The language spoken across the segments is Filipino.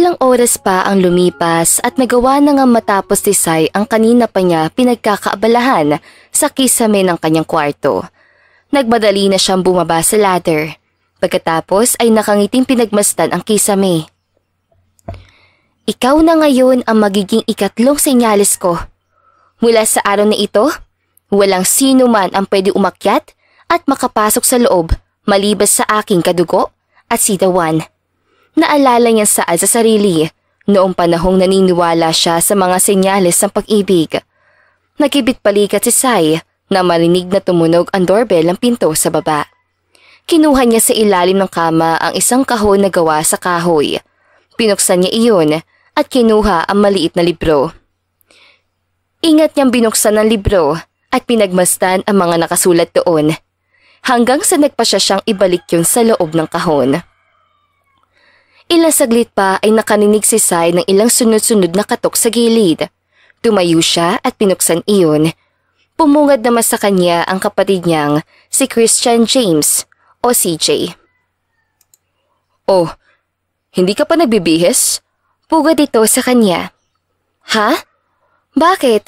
Ilang oras pa ang lumipas at nagawa na nga matapos ni Sai ang kanina pa niya pinagkakaabalahan sa kisame ng kanyang kwarto. Nagmadali na siyang bumaba sa ladder. Pagkatapos ay nakangiting pinagmasdan ang kisame. Ikaw na ngayon ang magiging ikatlong senyales ko. Mula sa araw na ito, walang sino man ang pwede umakyat at makapasok sa loob malibas sa aking kadugo at sitawan. Naalala niya saan sa sarili noong panahong naniniwala siya sa mga senyales ng pag-ibig. Nagibit balikat si Sai na marinig na tumunog ang doorbell ng pinto sa baba. Kinuha niya sa ilalim ng kama ang isang kahon na gawa sa kahoy. Pinuksan niya iyon at kinuha ang maliit na libro. Ingat niyang binuksan ang libro at pinagmasdan ang mga nakasulat doon hanggang sa nagpasya siyang ibalik yun sa loob ng kahon. Ilang saglit pa ay nakaninig si Sai ng ilang sunod-sunod na katok sa gilid. Tumayo siya at pinuksan iyon. Pumungad naman sa kanya ang kapatid niyang si Christian James o CJ. Oh, hindi ka pa nagbibihis? Pugad ito sa kanya. Ha? Bakit?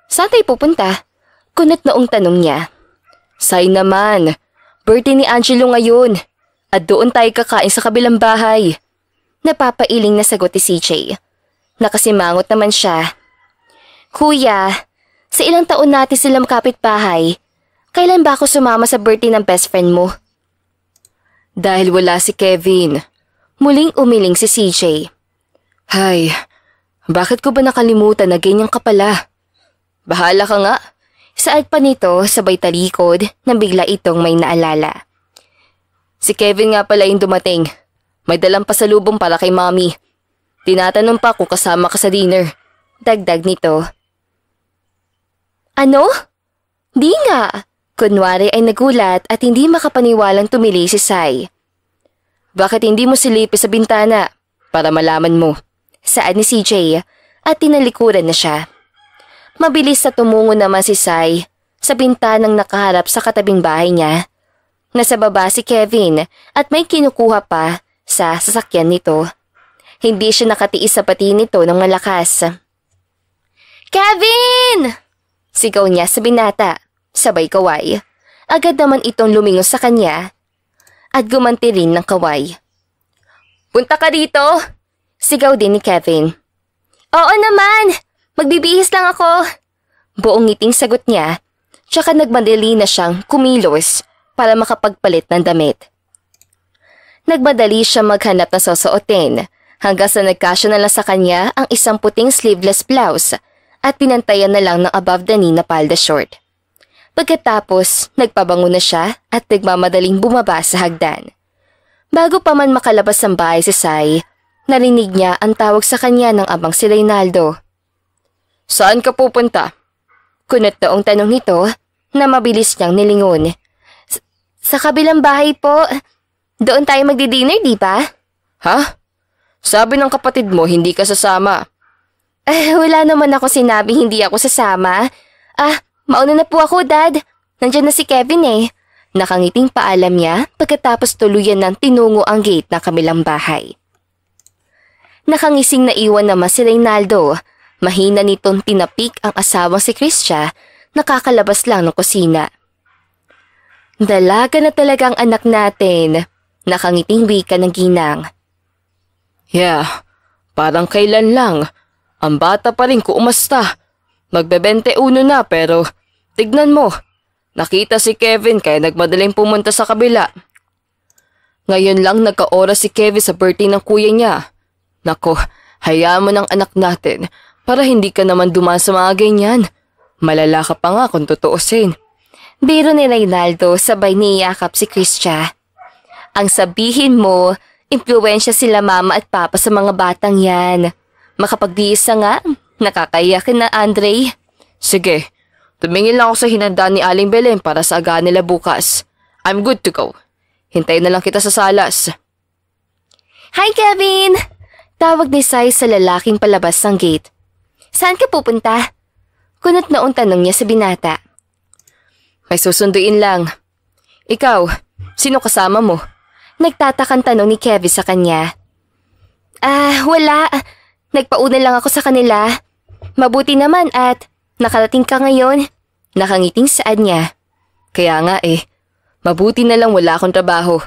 Saan tayo pupunta? Kunot noong tanong niya. Sai naman, birthday ni Angelo ngayon at doon tayo kakain sa kabilang bahay. Napapailing na sagot ni CJ. Nakasimangot naman siya. Kuya, sa ilang taon natin silang kapitbahay, kailan ba ako sumama sa birthday ng best friend mo? Dahil wala si Kevin. Muling umiling si CJ. Hay, bakit ko ba nakalimutan na ganyan ka pala? Bahala ka nga. Saad pa nito sabay talikod nang bigla itong may naalala. Si Kevin nga pala yung dumating. May dalang pasalubong para kay Mommy. Tinatanong pa kung kasama ka sa dinner. Dagdag nito. Ano? Di nga. Kunwari ay nagulat at hindi makapaniwalang tumili si Sai. Bakit hindi mo silipin sa bintana? Para malaman mo. Saad ni CJ at tinalikuran na siya. Mabilis na tumungo naman si Sai sa bintanang nakaharap sa katabing bahay niya. Nasa baba si Kevin at may kinukuha pa sa sasakyan nito. Hindi siya nakatiis sa pati nito ng malakas. Kevin! Sigaw niya sa binata, sabay kaway. Agad naman itong lumingon sa kanya at gumanti rin ng kaway. Punta ka dito! Sigaw din ni Kevin. Oo naman! Magbibihis lang ako! Buong ngiting sagot niya, tsaka nagmadali na siyang kumilos para makapagpalit ng damit. Nagmadali siya maghanap ng susuotin hanggang sa nagkasya na lang sa kanya ang isang puting sleeveless blouse at pinantayan na lang ng above the knee na palda short. Pagkatapos, nagpabango na siya at nagmamadaling bumaba sa hagdan. Bago pa man makalabas ng bahay si Sai, narinig niya ang tawag sa kanya ng amang si Reynaldo. Saan ka pupunta? Kunot noong tanong nito na mabilis niyang nilingon. Sa kabilang bahay po. Doon tayo magdi-dinner, di ba? Ha? Sabi ng kapatid mo hindi ka sasama. Wala naman ako sinabing hindi ako sasama. Mauna na po ako, Dad. Nandiyan na si Kevin eh. Nakangiting paalam niya pagkatapos tuluyan ng tinungo ang gate ng kabilang bahay. Nakangising na iwan naman si Reynaldo. Mahina nitong tinapik ang asawang si Kristia, nakakalabas lang ng kusina. Dalaga na talagang anak natin. Nakangiting wika ng ginang. Yeah, parang kailan lang. Ang bata pa rin ko umasta. Magbe-21 na pero tignan mo. Nakita si Kevin kaya nagmadaling pumunta sa kabila. Ngayon lang nagka-oras si Kevin sa birthday ng kuya niya. Nako, hayaan mo ng anak natin para hindi ka naman dumaan sa mga ganyan. Malala ka pa nga kung tutuusin. Biro ni Reynaldo sabay niyakap si Kristia. Ang sabihin mo, impluwensya sila mama at papa sa mga batang yan. Makapagdiis na nga, nakakayakin na Andre. Sige, tumingin lang ako sa hinanda ni Aling Belen para sa aga nila bukas. I'm good to go. Hintayin na lang kita sa salas. Hi Kevin! Tawag ni Sai sa lalaking palabas ng gate. Saan ka pupunta? Kunot noong tanong niya sa binata. May susunduin lang. Ikaw, sino kasama mo? Nagtatakan tanong ni Kevin sa kanya. Wala. Nagpauna lang ako sa kanila. Mabuti naman at nakarating ka ngayon. Nakangiting saad niya. Kaya nga mabuti na lang wala akong trabaho.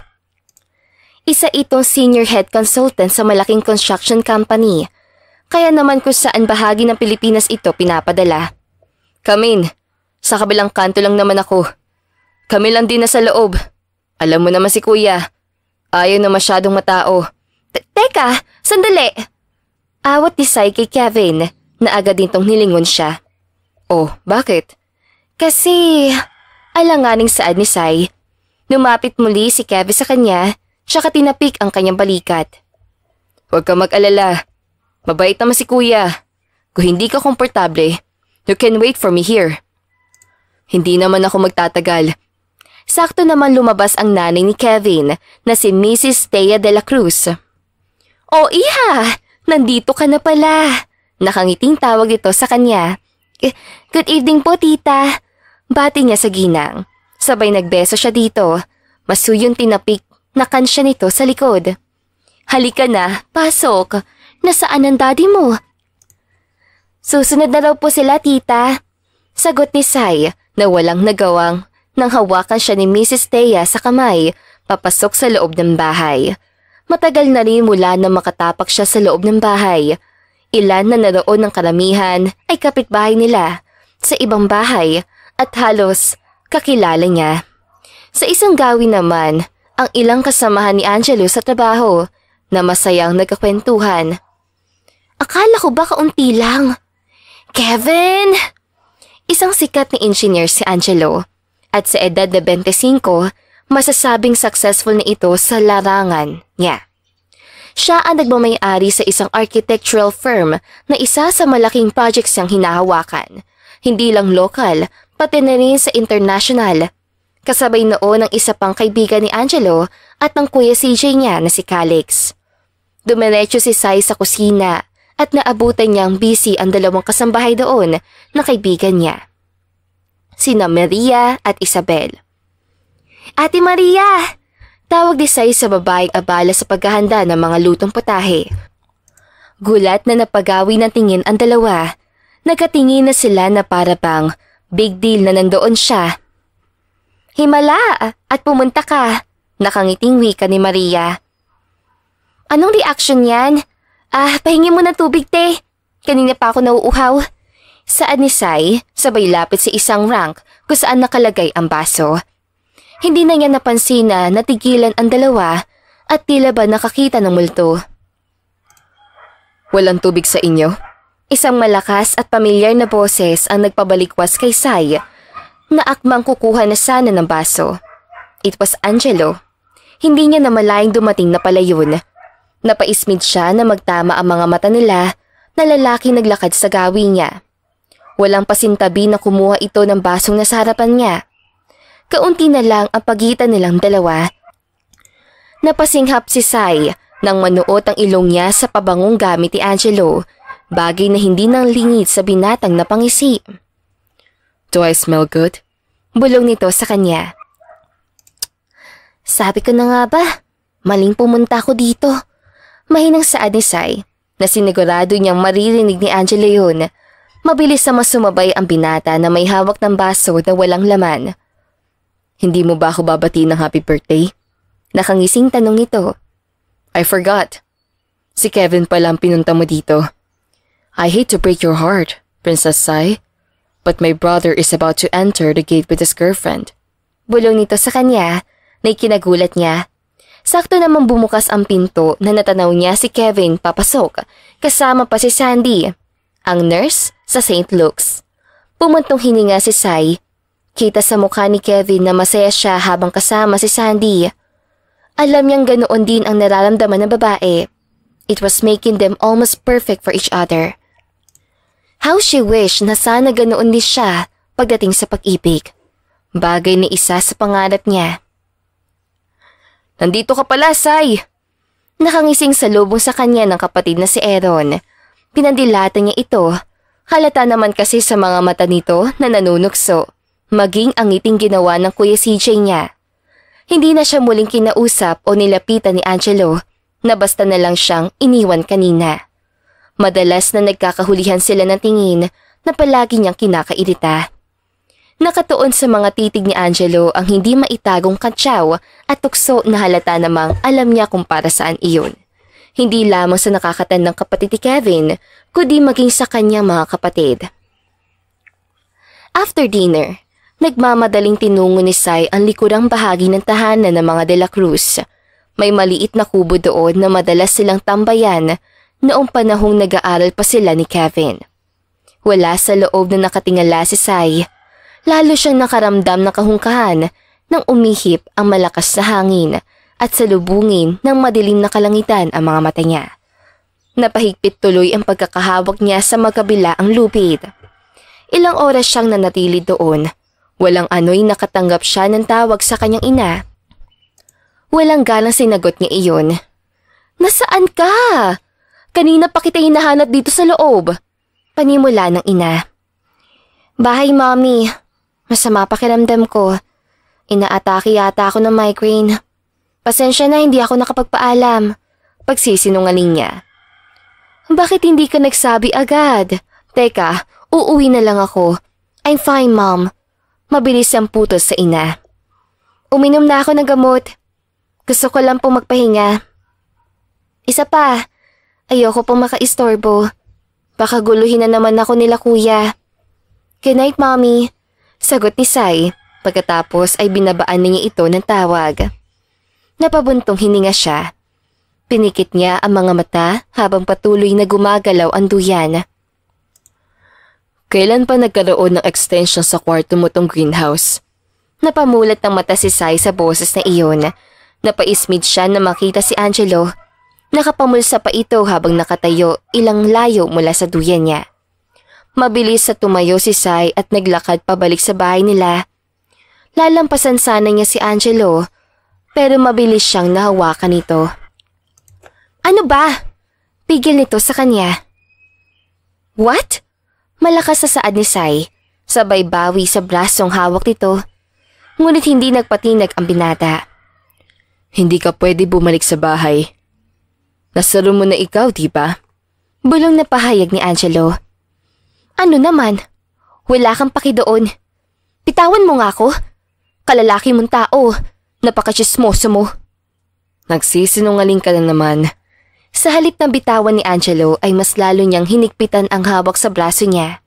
Isa itong senior head consultant sa malaking construction company. Kaya naman kung saan bahagi ng Pilipinas ito pinapadala. Come in. Sa kabilang kanto lang naman ako. Kami lang din na sa loob. Alam mo naman si kuya. Ayaw na masyadong matao. Teka, sandali. Awat ni Sai kay Kevin na agad din tong nilingon siya. Oh, bakit? Kasi alanganing saad ni Sai. Lumapit muli si Kevin sa kanya tsaka tinapik ang kanyang balikat. Huwag ka mag-alala. Mabait naman si kuya. Kung hindi ka komportable, you can wait for me here. Hindi naman ako magtatagal. Sakto naman lumabas ang nanay ni Kevin na si Mrs. Thea de la Cruz. Oh iha, nandito ka na pala. Nakangiting tawag ito sa kanya. Good evening po tita. Bati niya sa ginang. Sabay nagbeso siya dito. Masuyong tinapik na kansya nito sa likod. Halika na, pasok. Nasaan ang daddy mo? Susunod na raw po sila tita. Sagot ni Sai na walang nagawang nang hawakan siya ni Mrs. Thea sa kamay papasok sa loob ng bahay. Matagal na rin mula na makatapak siya sa loob ng bahay. Ilan na naroon ng karamihan ay kapitbahay nila sa ibang bahay at halos kakilala niya. Sa isang gawin naman, ang ilang kasamahan ni Angelo sa trabaho na masayang nagkakwentuhan. Akala ko ba kaunti lang? Kevin! Isang sikat na engineer si Angelo. At sa edad na 25, masasabing successful na ito sa larangan niya. Siya ang nagmamay-ari sa isang architectural firm na isa sa malaking projects niyang hinahawakan. Hindi lang local, pati na rin sa international. Kasabay noon ang isa pang kaibigan ni Angelo at ng kuya CJ niya na si Calix. Dumiretso si Sai sa kusina at naabutan niyang busy ang dalawang kasambahay doon na kaibigan niya. Sina Maria at Isabel. Ate Maria! Tawag ni Sai sa babaeng abala sa paghahanda ng mga lutong putahe. Gulat na napagawi ng tingin ang dalawa. Nagkatingin na sila na para bang big deal na nandoon siya. Himala at pumunta ka, nakangiting wika ni Maria. Anong reaction yan? Pahingi mo ng tubig te. Kanina pa ako nauuhaw. Saad ni Sai, sabay lapit sa isang rank kung saan nakalagay ang baso. Hindi na niya napansin na natigilan ang dalawa at tila ba nakakita ng multo. Walang tubig sa inyo? Isang malakas at pamilyar na boses ang nagpabalikwas kay Sai na akmang kukuha na sana ng baso. It was Angelo. Hindi niya namalayang dumating na pala yun. Napaismid siya na magtama ang mga mata nila na lalaki naglakad sa gawi niya. Walang pasintabi na kumuha ito ng basong nasa harapan niya. Kaunti na lang ang pagitan nilang dalawa. Napasinghap si Sai nang manuot ang ilong niya sa pabangong gamit ni Angelo, bagay na hindi nang lingid sa binatang na pangisi. Do I smell good? Bulong nito sa kanya. Sabi ko na nga ba, maling pumunta ako dito. Mahinang saad ni Sai na sinigurado niyang maririnig ni Angelo yun. Mabilis na masumabay ang binata na may hawak ng baso na walang laman. Hindi mo ba ako babati ng happy birthday? Nakangising tanong nito. I forgot. Si Kevin pala ang pinunta mo dito. I hate to break your heart, Princess Sai, but my brother is about to enter the gate with his girlfriend. Bulong nito sa kanya na ikinagulat niya. Sakto naman bumukas ang pinto na natanaw niya si Kevin papasok, kasama pa si Sandy, ang nurse sa St. Luke's. Pumuntong hininga si Sai. Kita sa mukha ni Kevin na masaya siya habang kasama si Sandy. Alam niyang ganoon din ang nararamdaman ng babae. It was making them almost perfect for each other. How she wished na sana ganoon din siya pagdating sa pag-ibig. Bagay na isa sa pangarap niya. Nandito ka pala, Sai! Nakangising sa lubong sa kanya ng kapatid na si Aaron. Pinandilatan niya ito. Halata naman kasi sa mga mata nito na nanunukso, maging ang ngiting ginawa ng kuya CJ niya. Hindi na siya muling kinausap o nilapitan ni Angelo na basta na lang siyang iniwan kanina. Madalas na nagkakahulihan sila ng tingin na palagi niyang kinakairita. Nakatuon sa mga titig ni Angelo ang hindi maitagong kantsaw at tukso na halata namang alam niya kung para saan iyon. Hindi lamang sa nakakatandang kapatid ni Kevin, kundi maging sa kanyang mga kapatid. After dinner, nagmamadaling tinungo ni Sai ang likurang bahagi ng tahanan ng mga De La Cruz. May maliit na kubo doon na madalas silang tambayan noong panahong nag-aaral pa sila ni Kevin. Wala sa loob na nakatingala si Sai. Lalo siyang nakaramdam ng kahungkahan nang umihip ang malakas na hangin at salubungin ng madilim na kalangitan ang mga mata niya. Napahigpit tuloy ang pagkakahawak niya sa magkabila ang lupit. Ilang oras siyang nanatili doon. Walang ano'y nakatanggap siya ng tawag sa kanyang ina. Walang galang sinagot niya iyon. "Nasaan ka? Kanina pa kita hinahanap dito sa loob." Panimula ng ina. "Bahay, Mommy. Masama pakiramdam ko. Inaatake yata ako ng migraine. Pasensya na hindi ako nakapagpaalam." Pagsisinungaling niya. "Bakit hindi ka nagsabi agad? Teka, uuwi na lang ako. I'm fine, Mom." Mabilis ang putos sa ina. "Uminom na ako ng gamot. Gusto ko lang po magpahinga. Isa pa, ayoko pong makaistorbo. Baka guluhin na naman ako nila kuya." "Good night, Mommy." Sagot ni Sai, pagkatapos ay binabaan niya ito ng tawag. Napabuntong hininga siya. Pinikit niya ang mga mata habang patuloy na gumagalaw ang duyan. "Kailan pa nagkaroon ng extension sa kwarto mo tong greenhouse?" Napamulat ng mata si Sai sa boses na iyon. Napaismid siya na makita si Angelo. Nakapamulsa pa ito habang nakatayo ilang layo mula sa duyan niya. Mabilis sa tumayo si Sai at naglakad pabalik sa bahay nila. Lalampasan sana niya si Angelo, pero mabilis siyang nahawakan nito. "Ano ba?" Pigil nito sa kanya. "What?" Malakas sa saad ni Sai, sabay bawi sa brasong hawak nito. Ngunit hindi nagpatinag ang binata. "Hindi ka pwede bumalik sa bahay. Nasaro mo na ikaw, di ba?" Bulong na pahayag ni Angelo. "Ano naman? Wala kang paki doon. Pitawan mo nga ako. Kalalaki mong tao. Napaka-chismoso mo." "Nagsisinungaling ka na naman." Sa halip ng bitawan ni Angelo ay mas lalo niyang hinikpitan ang hawak sa braso niya.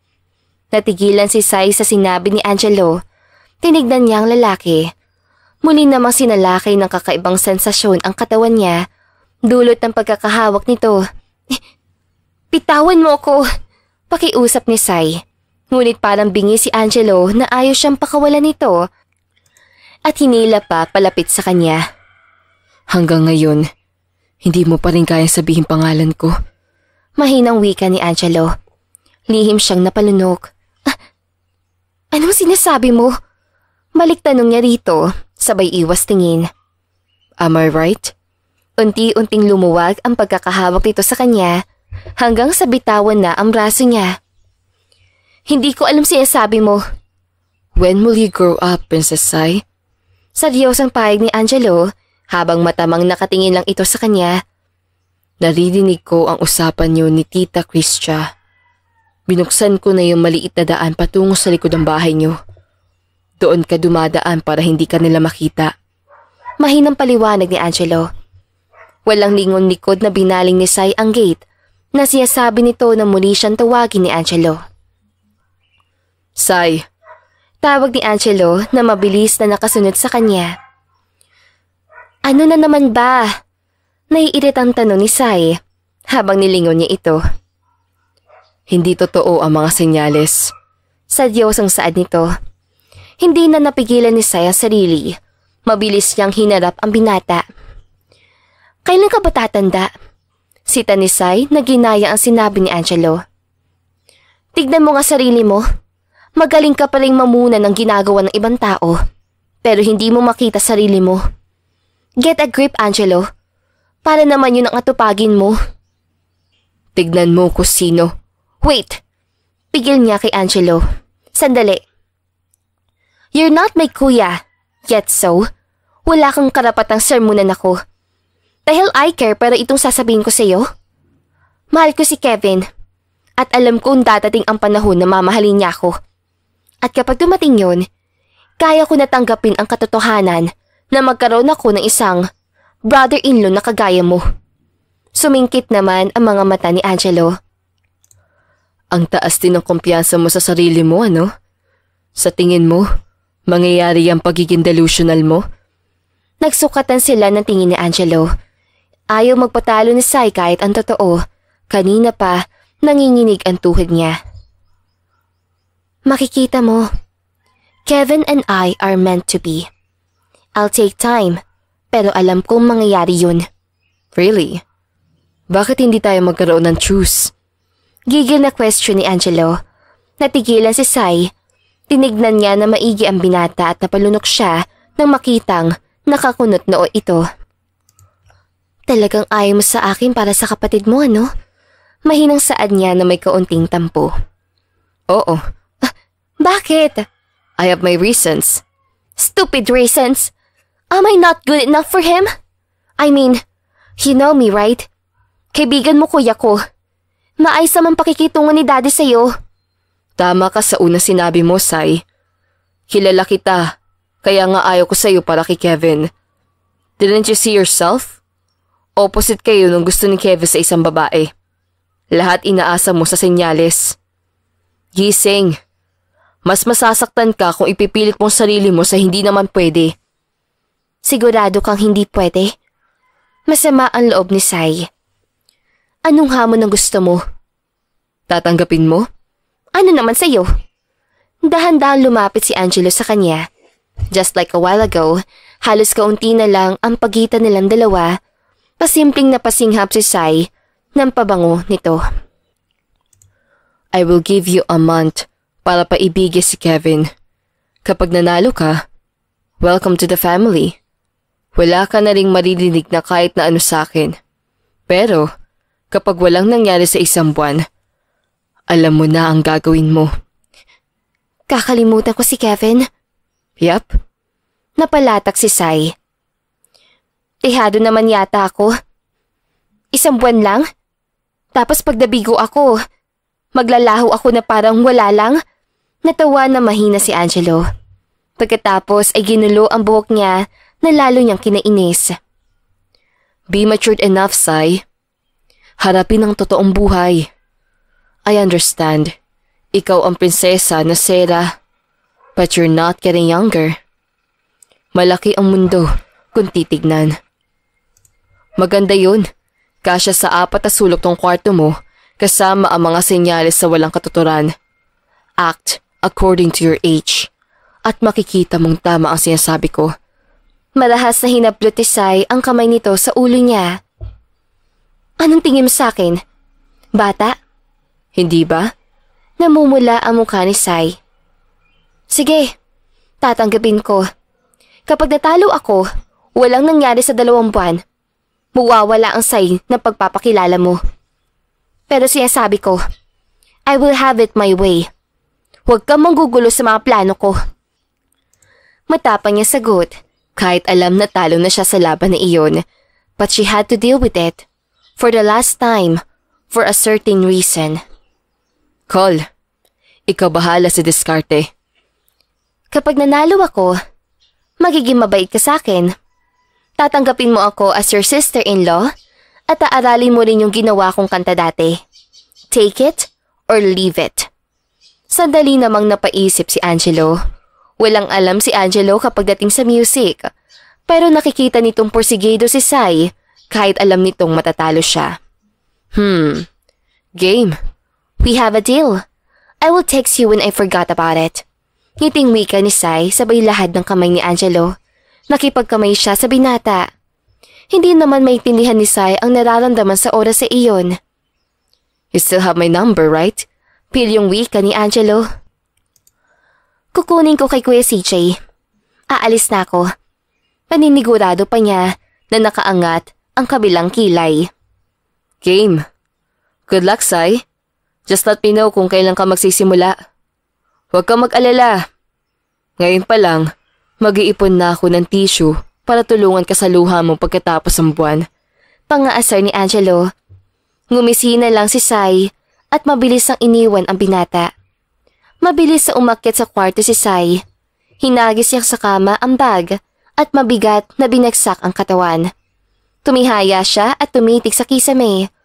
Natigilan si Sai sa sinabi ni Angelo. Tinignan niya ang lalaki. Muli namang sinalakay ng kakaibang sensasyon ang katawan niya, dulot ng pagkakahawak nito. "Pitawan mo ako!" Pakiusap ni Sai. Ngunit parang bingi si Angelo na ayaw siyang pakawalan nito at hinila pa palapit sa kanya. "Hanggang ngayon, hindi mo pa rin kayang sabihin pangalan ko." Mahinang wika ni Angelo. Lihim siyang napalunok. "Anong sinasabi mo?" Balik tanong niya rito, sabay iwas tingin. "Am I right?" Unti-unting lumuwag ang pagkakahawak nito sa kanya hanggang sa bitawan na ang braso niya. "Hindi ko alam sinasabi mo." "When will you grow up, Princess Sai?" Seryosang pahayag ni Angelo habang matamang nakatingin lang ito sa kanya. "Naririnig ko ang usapan niyo ni Tita Christia. Binuksan ko na yung maliit na daan patungo sa likod ng bahay niyo. Doon ka dumadaan para hindi ka nila makita." Mahinang paliwanag ni Angelo. Walang lingon likod na binaling ni Sai ang gate na siyasabi nito na muli siyang tawagin ni Angelo. "Sai." Tawag ni Angelo na mabilis na nakasunod sa kanya. "Ano na naman ba?" Naiiritang tanong ni Sai habang nilingon niya ito. "Hindi totoo ang mga senyales." Sadyosang saad nito. Hindi na napigilan ni Sai ang sarili. Mabilis niyang hinarap ang binata. "Kailan ka ba tatanda?" Sita ni Sai na ginaya ang sinabi ni Angelo. "Tignan mo nga sarili mo. Magaling ka paling mamuna ng ginagawa ng ibang tao. Pero hindi mo makita sarili mo. Get a grip, Angelo. Para naman yun ang atupagin mo." "Tignan mo ko sino." "Wait!" Pigil niya kay Angelo. "Sandali. You're not my kuya. Yet so, wala kang karapatang sermonan ako. Dahil I care pero itong sasabihin ko sa'yo. Mahal ko si Kevin. At alam kong dadating ang panahon na mamahalin niya ako. At kapag dumating yun, kaya ko natanggapin ang katotohanan na magkaroon ako ng isang brother-in-law na kagaya mo. Sumingkit naman ang mga mata ni Angelo. Ang taas din ng kumpiyansa mo sa sarili mo, ano? Sa tingin mo, mangyayari ang pagiging delusional mo? Nagsukatan sila ng tingin ni Angelo. Ayaw magpatalo ni Sai kahit ang totoo. Kanina pa, nanginginig ang tuhod niya. Makikita mo, Kevin and I are meant to be. I'll take time, pero alam kong mangyayari yun. Really? Bakit hindi tayo magkaroon ng truce? Gigil na question ni Angelo. Natigilan si Sai. Tinignan niya na maigi ang binata at napalunok siya nang makitang nakakunot noo ito. Talagang ayaw mo sa akin para sa kapatid mo, ano? Mahinang saad niya na may kaunting tampo. Oo. Bakit? I have my reasons. Stupid reasons. Am I not good enough for him? I mean, you know me, right? Kaibigan mo kuya ko. Maayos naman pakikitungan ni daddy sa'yo. Tama ka sa unang sinabi mo, Sai. Kilala kita, kaya nga ayaw ko sa'yo para kay Kevin. Didn't you see yourself? Opposite kayo nung gusto ni Kevin sa isang babae. Lahat inaasa mo sa senyales. Gising. Mas masasaktan ka kung ipipilit mong sarili mo sa hindi naman pwede. Sigurado kang hindi pwede? Masama ang loob ni Sai. Anong hamon ang gusto mo? Tatanggapin mo? Ano naman sa'yo? Dahan-dahan lumapit si Angelo sa kanya. Just like a while ago, halos kaunti na lang ang pagitan nilang dalawa. Pasimpleng napasinghap si Sai ng pabango nito. I will give you a month para paibigin si Kevin. Kapag nanalo ka, welcome to the family. Wala ka na ring maririnig na kahit na ano sa akin. Pero, kapag walang nangyari sa isang buwan, alam mo na ang gagawin mo. Kakalimutan ko si Kevin? Yep. Napalatak si Sai. Tihado naman yata ako. Isang buwan lang? Tapos pag nabigo ako, maglalaho ako na parang wala lang? Natawa na mahina si Angelo. Pagkatapos ay ginulo ang buhok niya na lalo niyang kinainis. Be matured enough, Sai. Harapin ang totoong buhay. I understand. Ikaw ang prinsesa na Sarah. But you're not getting younger. Malaki ang mundo kung titignan. Maganda yun. Kasya sa 4 na sulok tong kwarto mo kasama ang mga senyales sa walang katuturan. Act according to your age. At makikita mong tama ang sinasabi ko. Marahas na hinablot ni Sai ang kamay nito sa ulo niya. Anong tingin mo sa akin? Bata? Hindi ba? Namumula ang mukha ni Sai. Sige, tatanggapin ko. Kapag natalo ako, walang nangyari sa 2 buwan. Mawawala ang Sai na pagpapakilala mo. Pero sinasabi ko, I will have it my way. Huwag kang manggugulo sa mga plano ko. Matapang niya sagot, kahit alam na talo na siya sa laban na iyon. But she had to deal with it. For the last time, for a certain reason. Cole, ikaw bahala sa diskarte. Kapag nanalo ako, magiging mabait ka sa akin. Tatanggapin mo ako as your sister-in-law at aaralin mo rin yung ginawa kong kanta dati. Take it or leave it. Sandali namang napaisip si Angelo. Walang alam si Angelo kapag dating sa music. Pero nakikita nitong porsigido si Sai kahit alam nitong matatalo siya. Game. We have a deal. I will text you when I forgot about it. Ngiting wika ni Sai sabay lahad ng kamay ni Angelo. Nakipagkamay siya sa binata. Hindi naman maintindihan ni Sai ang nararamdaman sa oras sa iyon. You still have my number, right? Pil yung wika ni Angelo. Kukunin ko kay Kuya CJ. Aalis na ako. Paninigurado pa niya na nakaangat ang kabilang kilay. Game. Good luck, Sai. Just let me know kung kailan ka magsisimula. Huwag kang mag-alala. Ngayon pa lang, mag-iipon na ako ng tissue para tulungan ka sa luha mo pagkatapos ng buwan. Pangaasar ni Angelo. Ngumisi na lang si Sai at mabilis ang iniwan ang binata. Mabilis sa umakyat sa kwarto si Sai. Hinagis niya sa kama ang bag at mabigat na binagsak ang katawan. Tumihaya siya at tumitik sa kisame.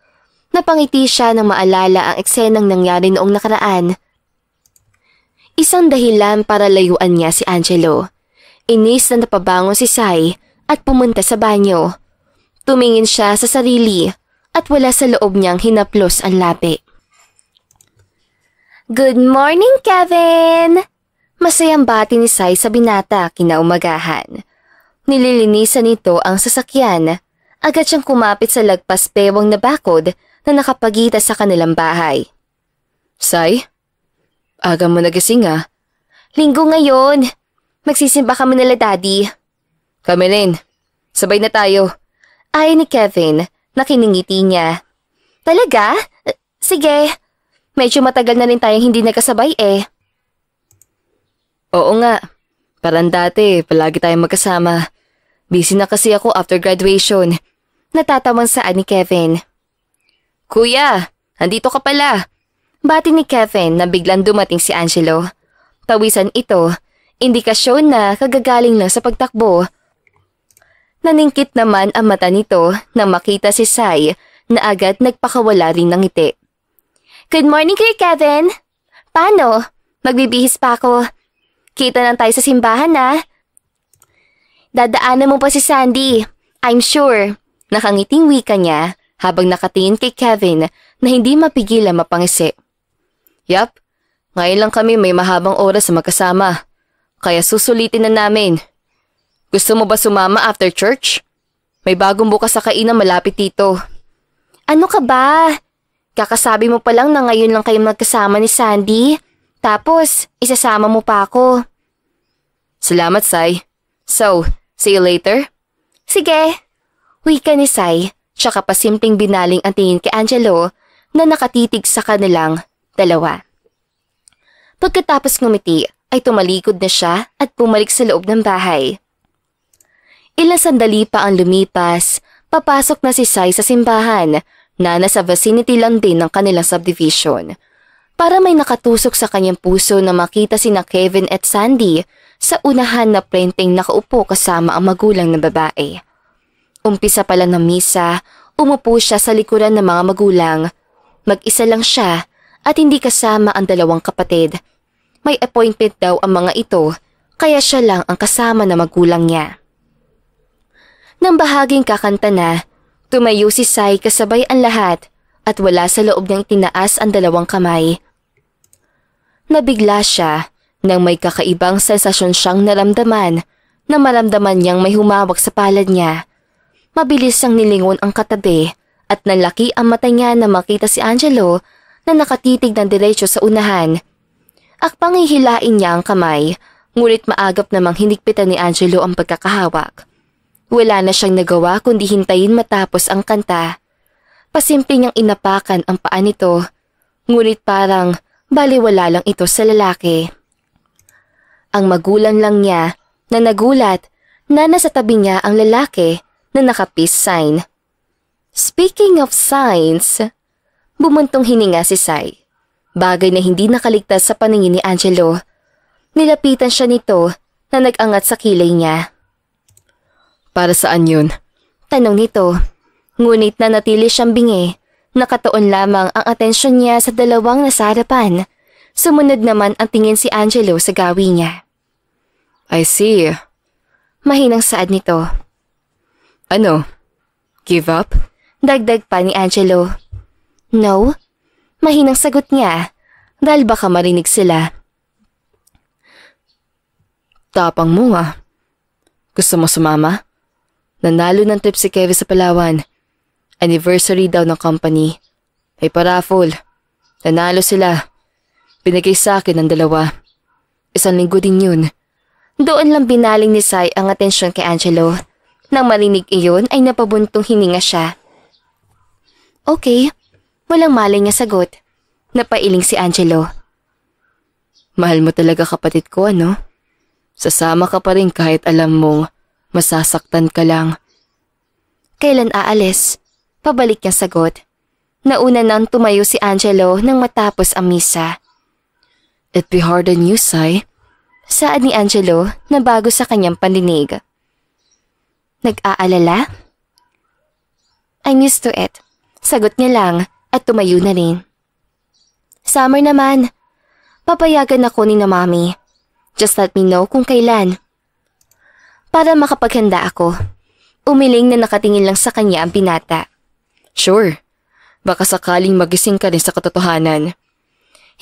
Napangiti siya nang maalala ang eksenang nangyari noong nakaraan. Isang dahilan para layuan niya si Angelo. Inis na napabangon si Sai at pumunta sa banyo. Tumingin siya sa sarili at wala sa loob niyang hinaplos ang labi. Good morning, Kevin! Masayang bati ni Sai sa binata kinaumagahan. Nililinisan nito ang sasakyan. Agad siyang kumapit sa lagpas bewang na bakod na nakapagita sa kanilang bahay. Sai? Aga mo nagising ah. Linggo ngayon. Magsisimba kami nila daddy. Kami rin. Sabay na tayo. Ay ni Kevin, nakiningiti niya. Talaga? Sige. Medyo matagal na rin tayong hindi nagkasabay eh. Oo nga. Parang dati, palagi tayong magkasama. Busy na kasi ako after graduation. Natatawang saan ni Kevin. Kuya, andito ka pala. Bati ni Kevin na biglang dumating si Angelo. Tawisan ito, indikasyon na kagagaling lang sa pagtakbo. Naningkit naman ang mata nito nang makita si Sai na agad nagpakawala rin ng ngiti. Good morning, Kuya Kevin. Paano? Magbibihis pa ako. Kita lang tayo sa simbahan na. Dadaanan mo pa si Sandy. I'm sure. Nakangiting wika niya habang nakatingin kay Kevin na hindi mapigilan mapangisi. Yap, ngayon lang kami may mahabang oras sa magkasama. Kaya susulitin na namin. Gusto mo ba sumama after church? May bagong bukas sa kainan malapit dito. Ano ka ba? Kakasabi mo pa lang na ngayon lang kayo magkasama ni Sandy. Tapos, isasama mo pa ako. Salamat, Sai. So, see you later? Sige. Wika ni Sai, tsaka pa simpleng binaling ang tingin kay Angelo na nakatitig sa kanilang dalawa. Pagkatapos ngumiti, ay tumalikod na siya at bumalik sa loob ng bahay. Ilang sandali pa ang lumipas, papasok na si Sai sa simbahan na nasa vicinity lang din ng kanilang subdivision. Para may nakatusok sa kanyang puso na makita sina Kevin at Sandy sa unahan na prenteng nakaupo kasama ang magulang na babae. Umpisa pa lang ng misa, umupo siya sa likuran ng mga magulang. Mag-isa lang siya at hindi kasama ang dalawang kapatid. May appointment daw ang mga ito, kaya siya lang ang kasama na magulang niya. Nang bahaging kakanta na, tumayo si Sai kasabay ang lahat at wala sa loob niyang tinaas ang dalawang kamay. Nabigla siya nang may kakaibang sensasyon siyang naramdaman na maramdaman niyang may humawak sa palad niya. Mabilis siyang nilingon ang katabi at nalaki ang mata niya na makita si Angelo na nakatitig ng diretso sa unahan. Akpang hihilain niya ang kamay, ngunit maagap namang hinigpitan ni Angelo ang pagkakahawak. Wala na siyang nagawa kundi hintayin matapos ang kanta. Pasimple niyang inapakan ang paa nito, ngunit parang baliwala lang ito sa lalaki. Ang magulang lang niya na nagulat na nasa tabi niya ang lalaki na naka-peace sign. Speaking of signs, bumuntong hininga si Sai. Bagay na hindi nakaligtas sa paningin ni Angelo. Nilapitan siya nito na nag-angat sa kilay niya. Para saan yun? Tanong nito. Ngunit nanatili siyang bingi. Nakatuon lamang ang atensyon niya sa dalawang nasa harapan. Sumunod naman ang tingin si Angelo sa gawi niya. I see. Mahinang saad nito. Ano? Give up? Dagdag pa ni Angelo. No. Mahinang sagot niya dahil baka marinig sila. Tapang mo ah. Gusto mo sumama? Nanalo ng trip si Kevin sa Palawan. Anniversary daw ng company. May paraffol. Nanalo sila. Binigay sa akin ng 2. Isang linggo din yun. Doon lang binaling ni Sai ang atensyon kay Angelo. Nang marinig iyon ay napabuntong hininga siya. Okay, walang malay niya sagot. Napailing si Angelo. Mahal mo talaga kapatid ko, ano? Sasama ka pa rin kahit alam mong masasaktan ka lang. Kailan aalis? Pabalik niyang sagot. Nauna nang tumayo si Angelo nang matapos ang misa. It'd be hard on you, Sai. Saad ni Angelo na bago sa kanyang pandinig. Nag-aalala? I'm used to it. Sagot niya lang at tumayo na rin. Summer naman. Papayagan ako ni na Mami. Just let me know kung kailan. Para makapaghanda ako. Umiling na nakatingin lang sa kanya ang binata. Sure. Baka sakaling magising ka rin sa katotohanan.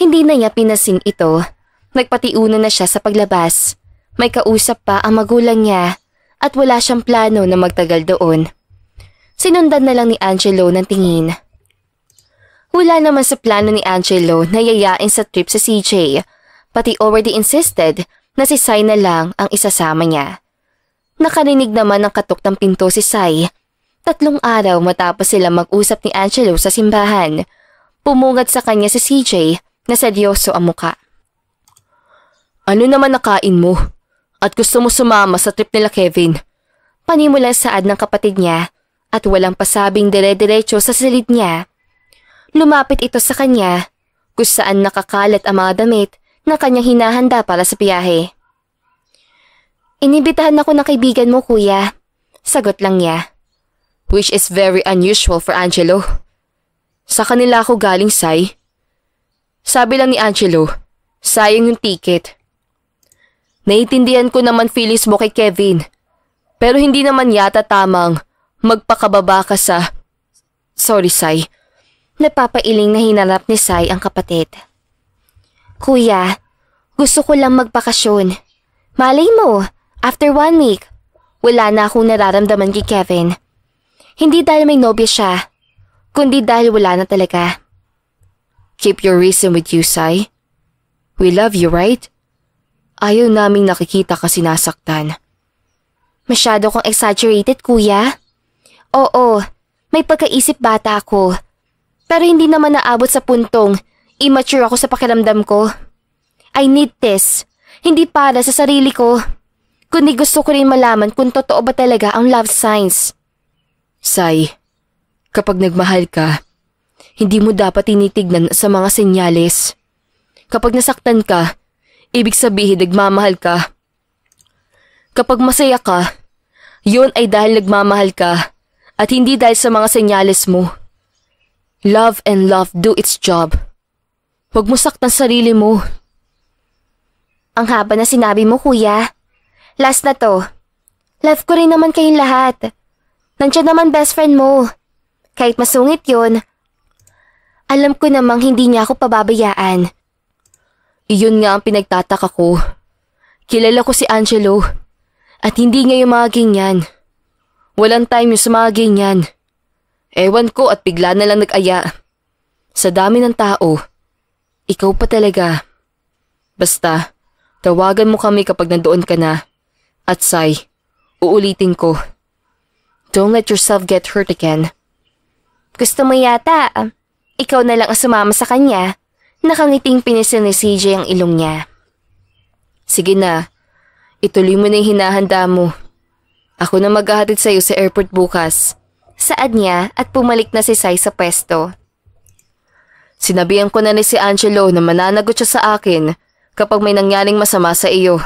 Hindi na niya pinasin ito. Nagpatiuna na siya sa paglabas. May kausap pa ang magulang niya at wala siyang plano na magtagal doon. Sinundan na lang ni Angelo ng tingin. Wala naman sa plano ni Angelo na yayain sa trip sa CJ, pati already insisted na si Sai na lang ang isasama niya. Nakarinig naman ng katok ng pinto si Sai. 3 araw matapos sila mag-usap ni Angelo sa simbahan, pumungad sa kanya si CJ na seryoso ang muka. Ano naman nakain mo? At gusto mo sumama sa trip nila Kevin? Panimula saad ng kapatid niya at walang pasabing dire-diretso sa silid niya. Lumapit ito sa kanya kung saan nakakalat ang mga damit na kanyang hinahanda para sa biyahe. Inibitahan ako ng kaibigan mo, kuya. Sagot lang niya. Which is very unusual for Angelo. Sa kanila ako galing, Sai. Sabi lang ni Angelo, sayang yung ticket. Naiintindihan ko naman feelings mo kay Kevin. Pero hindi naman yata tamang magpakababa ka sa... Sorry, Sai. Napapailing na hinarap ni Sai ang kapatid. Kuya, gusto ko lang magbakasyon. Malay mo, after 1 week, wala na akong nararamdaman kay Kevin. Hindi dahil may nobya siya, kundi dahil wala na talaga. Keep your reason with you, Sai. We love you, right? Ayaw naming nakikita ka sinasaktan. Masyado kang exaggerated, kuya. Oo, may pagkaisip bata ako. Pero hindi naman naabot sa puntong immature ako sa pakiramdam ko. I need this, hindi para sa sarili ko, kundi gusto ko rin malaman kung totoo ba talaga ang love signs. Sai, kapag nagmahal ka, hindi mo dapat tinitignan sa mga senyales. Kapag nasaktan ka, ibig sabihin nagmamahal ka. Kapag masaya ka, yun ay dahil nagmamahal ka at hindi dahil sa mga senyales mo. Love and love do its job. Huwag mo saktan sarili mo. Ang haba na sinabi mo, kuya. Last na to. Love ko rin naman kayong lahat. Nandiyan naman best friend mo. Kahit masungit yun, alam ko namang hindi niya ako pababayaan. Iyon nga ang pinagtataka ko. Kilala ko si Angelo at hindi niya yung mga ganyan. Walang time yung sa mga ganyan. Ewan ko at bigla na lang nag-aya. Sa dami ng tao, ikaw pa talaga. Basta, tawagan mo kami kapag nandoon ka na. At Sai, uulitin ko. Don't let yourself get hurt again. Gusto mo yata, ikaw na lang ang sumama sa kanya. Nakangiting pinisil ni CJ ang ilong niya. Sige na, ituloy mo na yung hinahanda mo. Ako na maghahatid sa'yo sa airport bukas. Saad niya at pumalik na si Sai sa pwesto. Sinabihan ko na ni si Angelo na mananagot siya sa akin kapag may nangyaring masama sa iyo.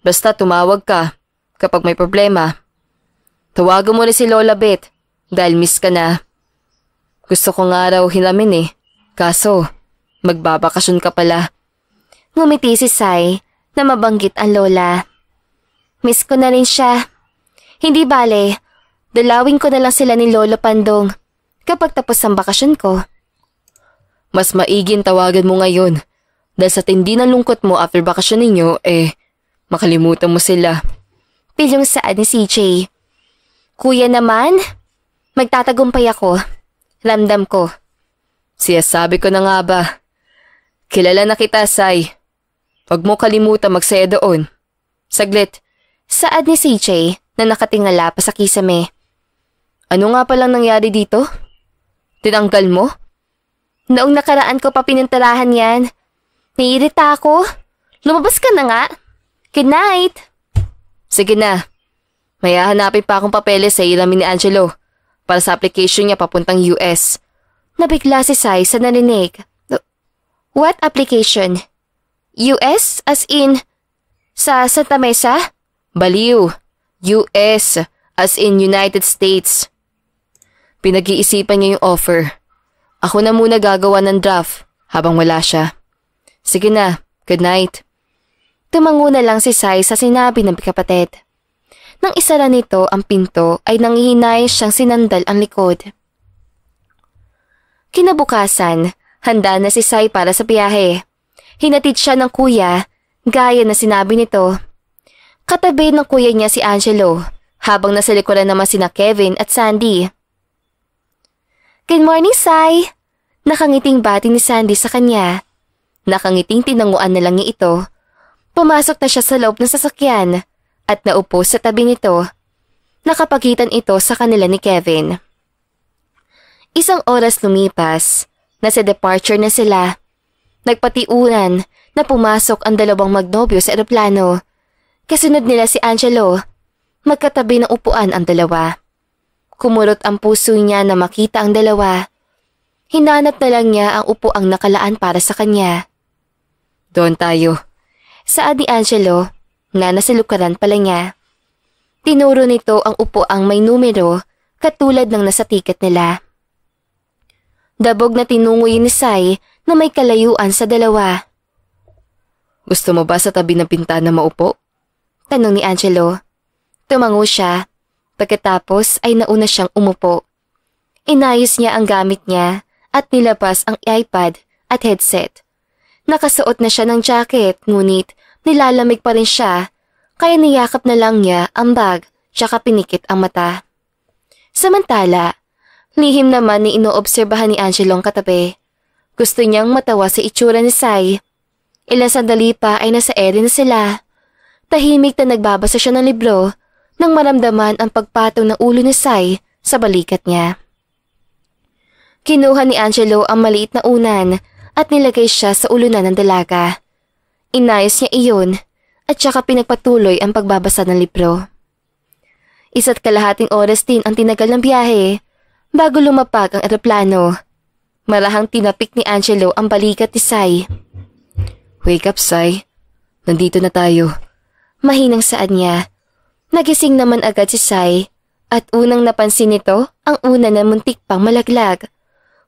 Basta tumawag ka kapag may problema. Tawagan mo na si Lola Beth dahil miss ka na. Gusto ko nga raw hinamin kaso magbabakasyon ka pala. Ngumiti si Sai na mabanggit ang lola. Miss ko na rin siya. Hindi bale, dalawin ko na lang sila ni Lolo Pandong kapag tapos ang bakasyon ko. Mas maiging tawagan mo ngayon dahil sa tindi ng lungkot mo after bakasyon ninyo makalimutan mo sila. Pilyong saad ni CJ. Kuya naman, magtatagumpay ako. Ramdam ko. Sabi ko na nga ba. Kilala na kita, Sai. Huwag mo kalimutan magsaya doon. Saglit. Saad ni CJ na nakatingala pa sa kisame. Ano nga palang nangyari dito? Tinanggal mo? Noong nakaraan ko pa pinintarahan yan. Naiirita ako. Lumabas ka na nga. Good night. Sige na. May hahanapin pa akong papeles sa ilamin ni Angelo para sa application niya papuntang US. Nabigla si Sai sa narinig. What application? US as in sa Santa Mesa? Baliw. US as in United States. Pinag-iisipan niya yung offer. Ako na muna gagawa ng draft habang wala siya. Sige na, good night. Tumango na lang si Sai sa sinabi ng kapatid. Nang isara nito ang pinto ay nanghihinayos siyang sinandal ang likod. Kinabukasan, handa na si Sai para sa biyahe. Hinatid siya ng kuya, gaya na sinabi nito. Katabi ng kuya niya si Angelo, habang nasa likuran naman sina Kevin at Sandy. Good morning, Sai! Nakangiting bati ni Sandy sa kanya. Nakangiting tinanguan na lang niya ito. Pumasok na siya sa loob ng sasakyan at naupo sa tabi nito. Nakapagitan ito sa kanila ni Kevin. Isang oras lumipas, nasa departure na sila. Nagpatiuran na pumasok ang dalawang magnobyo sa eroplano. Kasunod nila si Angelo. Magkatabi ng upuan ang dalawa. Kumurot ang puso niya na makita ang dalawa. Hinanap na lang niya ang upuang nakalaan para sa kanya. Doon tayo. Saad ni Angelo na nasa lukaran pala niya. Tinuro nito ang upuang may numero katulad ng nasa tiket nila. Dabog na tinungoy ni Sai na may kalayuan sa dalawa. Gusto mo ba sa tabi ng pintana maupo? Tanong ni Angelo. Tumango siya. Pagkatapos ay nauna siyang umupo. Inayos niya ang gamit niya at nilabas ang iPad at headset. Nakasuot na siya ng jacket ngunit nilalamig pa rin siya kaya niyakap na lang niya ang bag tsaka pinikit ang mata. Samantala, lihim naman ni inoobserbahan ni Angelo ang katabi. Gusto niyang matawa sa itsura ni Sai. Ilang sandali pa ay nasa ere na sila. Tahimik na nagbabasa siya ng libro nang maramdaman ang pagpatong ng ulo ni Sai sa balikat niya. Kinuha ni Angelo ang maliit na unan at nilagay siya sa ulunan ng dalaga. Inayos niya iyon at saka pinagpatuloy ang pagbabasa ng libro. 1.5 oras din ang tinagal ng biyahe bago lumapag ang eroplano. Marahang tinapik ni Angelo ang balikat ni Sai. Wake up, Sai. Nandito na tayo. Mahinang saad niya. Nagising naman agad si Sai at unang napansin nito ang una na muntik pang malaglag.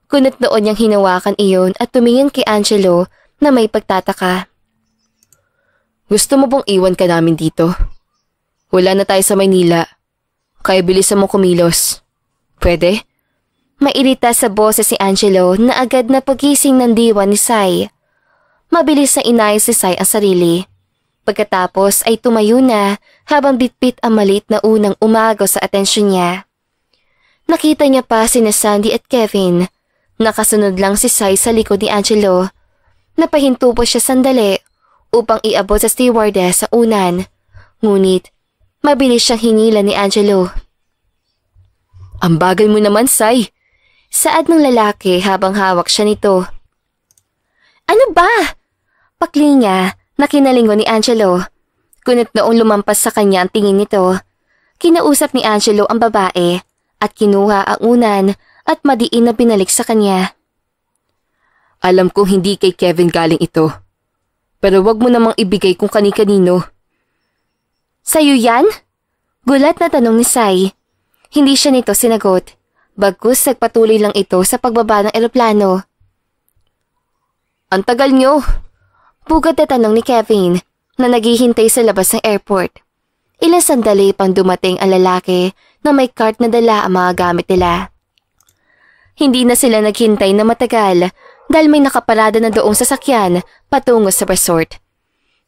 Kunot noon niyang hinawakan iyon at tumingin kay Angelo na may pagtataka. Gusto mo bang iwan ka namin dito? Wala na tayo sa Maynila. Kaya bilisan mo kumilos. Pwede? Mairita sa boses si Angelo na agad na pagising ng diwa ni Sai. Mabilis na inayos si Sai ang sarili. Pagkatapos ay tumayo na habang bitbit ang maliit na unang umagaw sa atensyon niya. Nakita niya pa sina Sandy at Kevin. Nakasunod lang si Sai sa likod ni Angelo. Napahinto po siya sandali upang iabot sa stewardess sa unan. Ngunit, mabilis siyang hinila ni Angelo. Ang bagal mo naman, Sai. Saad ng lalaki habang hawak siya nito. Ano ba? Pakli niya na kinalingon ni Angelo. Kunot noong lumampas sa kanya ang tingin nito. Kinausap ni Angelo ang babae at kinuha ang unan at madiin na binalik sa kanya. Alam kong hindi kay Kevin galing ito. Pero wag mo namang ibigay kung kani-kanino. Sa'yo yan? Gulat na tanong ni Sai. Hindi siya nito sinagot. Bagkus nagpatuloy lang ito sa pagbaba ng eroplano. Ang tagal niyo. Bugad na tanong ni Kevin na naghihintay sa labas ng airport. Ilang sandali pang dumating ang lalaki na may cart na dala ang mga gamit nila. Hindi na sila naghintay na matagal dahil may nakaparada na doong sasakyan patungo sa resort.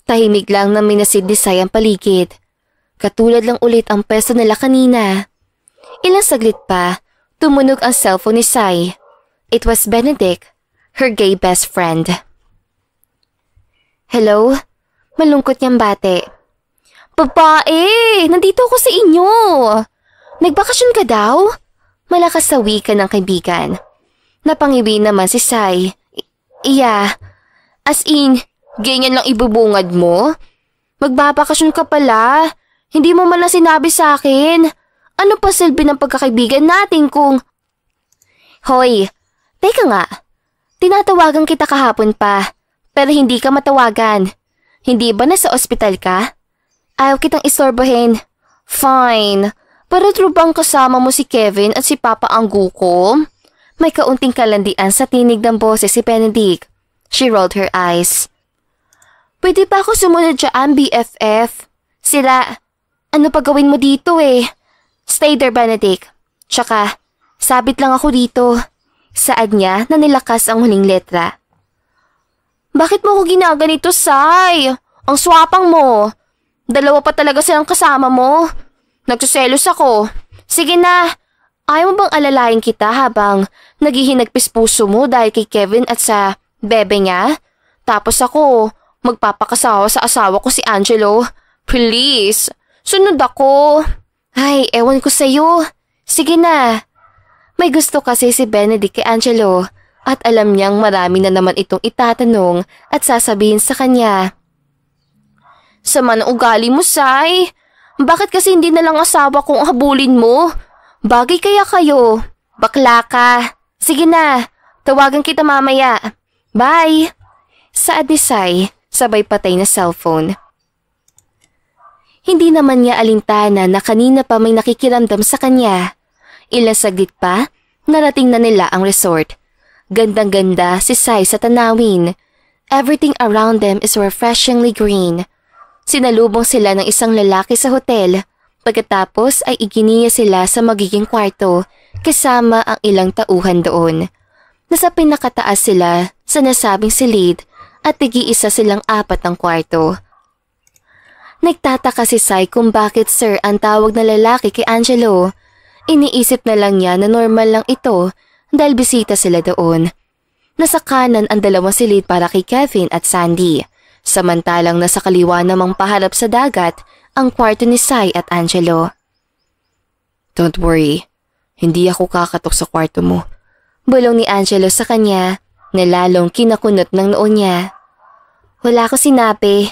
Tahimik lang na minasidisay ang paligid. Katulad lang ulit ang peso nila kanina. Ilang saglit pa, tumunog ang cellphone ni Sai. It was Benedict, her gay best friend. Hello? Malungkot niyang bate. Babae! Nandito ako sa inyo! Nagbakasyon ka daw? Malakas sa wika ng kaibigan. Napangiwi naman si Sai. Iya. As in, ganyan lang ibubungad mo? Magbabakasyon ka pala. Hindi mo man lang sinabi sa akin. Ano pa silbi ng pagkakaibigan natin kung... Hoy, teka nga. Tinatawagan kita kahapon pa, pero hindi ka matawagan. Hindi ba nasa ospital ka? Ayaw kitang isorbohin. Fine. Pero true bang kasama mo si Kevin at si Papa Angguko? May kaunting kalandian sa tinig ng boses si Benedict. She rolled her eyes. Pwede pa ako sumunod dyan, BFF? Sila, ano pa gawin mo dito eh? Stay there, Benedict. Tsaka, sabit lang ako dito. Saad niya na nilakas ang huling letra. Bakit mo ko ginaganito, Sai? Ang swapang mo. Dalawa pa talaga silang kasama mo. Nagsuselos ako. Sige na. Ayaw mo bang alalayan kita habang naghihinagpis puso mo dahil kay Kevin at sa bebe niya? Tapos ako, magpapakasawa sa asawa ko si Angelo. Please, sunod ako. Ay, ewan ko sa'yo. Sige na. May gusto kasi si Benedict kay Angelo at alam niyang marami na naman itong itatanong at sasabihin sa kanya. Sama ng ugali mo, Sai. Bakit kasi hindi na lang asawa kong habulin mo? Bagay kaya kayo. Bakla ka. Sige na, tawagan kita mamaya. Bye. Saad ni Sai, sabay patay na cellphone. Hindi naman niya alintana na kanina pa may nakikiramdam sa kanya. Ilang saglit pa, narating na nila ang resort. Gandang-ganda si Sai sa tanawin. Everything around them is refreshingly green. Sinalubong sila ng isang lalaki sa hotel. Pagkatapos ay iginiya sila sa magiging kwarto kasama ang ilang tauhan doon. Nasa pinakataas sila sa nasabing silid at nag-iisa silang 4 ng kwarto. Nagtataka si Sai kung bakit Sir ang tawag na lalaki kay Angelo. Iniisip na lang niya na normal lang ito dahil bisita sila doon. Nasa kanan ang 2 silid para kay Kevin at Sandy. Samantalang nasa kaliwa namang paharap sa dagat ang kwarto ni Sai at Angelo. Don't worry, hindi ako kakatok sa kwarto mo. Bulong ni Angelo sa kanya na lalong kinakunot ng noo niya. Wala ko sinabi.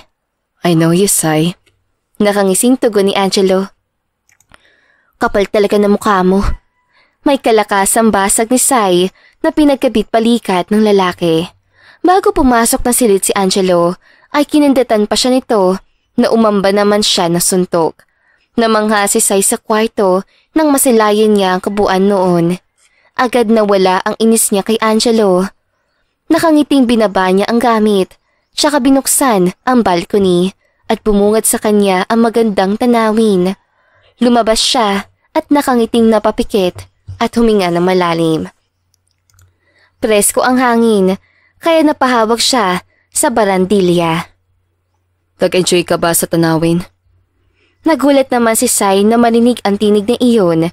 I know you, Sai. Nakangising tugon ni Angelo. Kapal talaga na mukha mo. May kalakasang basag ni Sai na pinagkabit palikat ng lalaki. Bago pumasok na silid si Angelo, ay kinindatan pa siya nito na umamba naman siya na suntok. Namangha si Sai sa kwarto nang masilayan niya ang kabuuan noon. Agad nawala ang inis niya kay Angelo. Nakangiting binaba niya ang gamit, tsaka binuksan ang balcony at bumungad sa kanya ang magandang tanawin. Lumabas siya at nakangiting napapikit at huminga ng malalim. Presko ang hangin, kaya napahawak siya sa barandilya. Nag-enjoy ka ba sa tanawin? Nagulat naman si Sai na marinig ang tinig na iyon.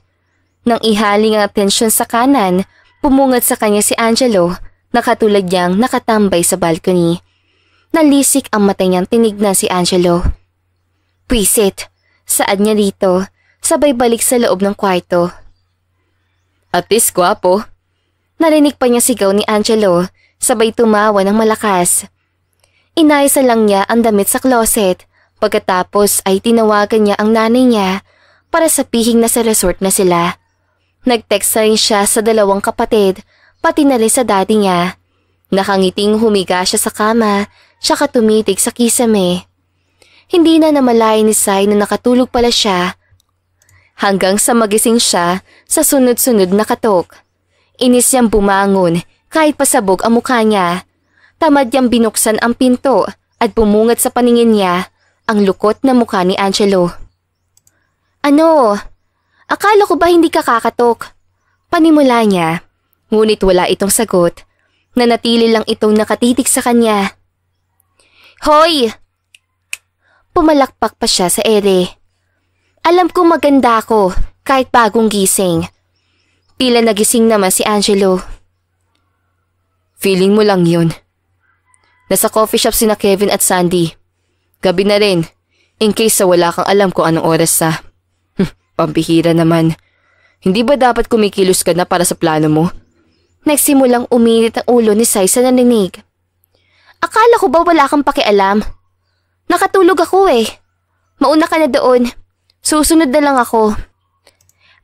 Nang ihaling ang atensyon sa kanan, pumungad sa kanya si Angelo na katulad niyang nakatambay sa balcony. Nalisik ang mata niyang tinignan si Angelo. Pwisit, saad niya rito, sabay balik sa loob ng kwarto. At least gwapo. Narinig pa niya sigaw ni Angelo, sabay tumawa ng malakas. Inayos lang niya ang damit sa closet, pagkatapos ay tinawagan niya ang nanay niya para sabihin na sa resort na sila. Nag-text rin siya sa 2 kapatid, pati na rin sa daddy niya. Nakangiting humiga siya sa kama, tsaka tumitig sa kisame. Hindi na namalayan ni Sai na nakatulog pala siya, hanggang sa magising siya sa sunod-sunod na katok. Inis niyang bumangon kahit pasabog ang mukha niya. Tamad niyang binuksan ang pinto at bumungad sa paningin niya ang lukot na mukha ni Angelo. Ano? Akala ko ba hindi ka kakatok? Panimula niya, ngunit wala itong sagot. Nanatili lang itong nakatitig sa kanya. Hoy! Pumalakpak pa siya sa ere. Alam kong maganda ako kahit bagong gising. Tila nagising naman si Angelo. Feeling mo lang yun. Nasa coffee shop sina Kevin at Sandy. Gabi na rin, in case sa wala kang alam kung anong oras sa. Pambihira naman. Hindi ba dapat kumikilos ka na para sa plano mo? Nagsimulang uminit ang ulo ni Sai sa narinig. Akala ko ba wala kang pakialam? Nakatulog ako eh. Mauna ka na doon. Susunod na lang ako.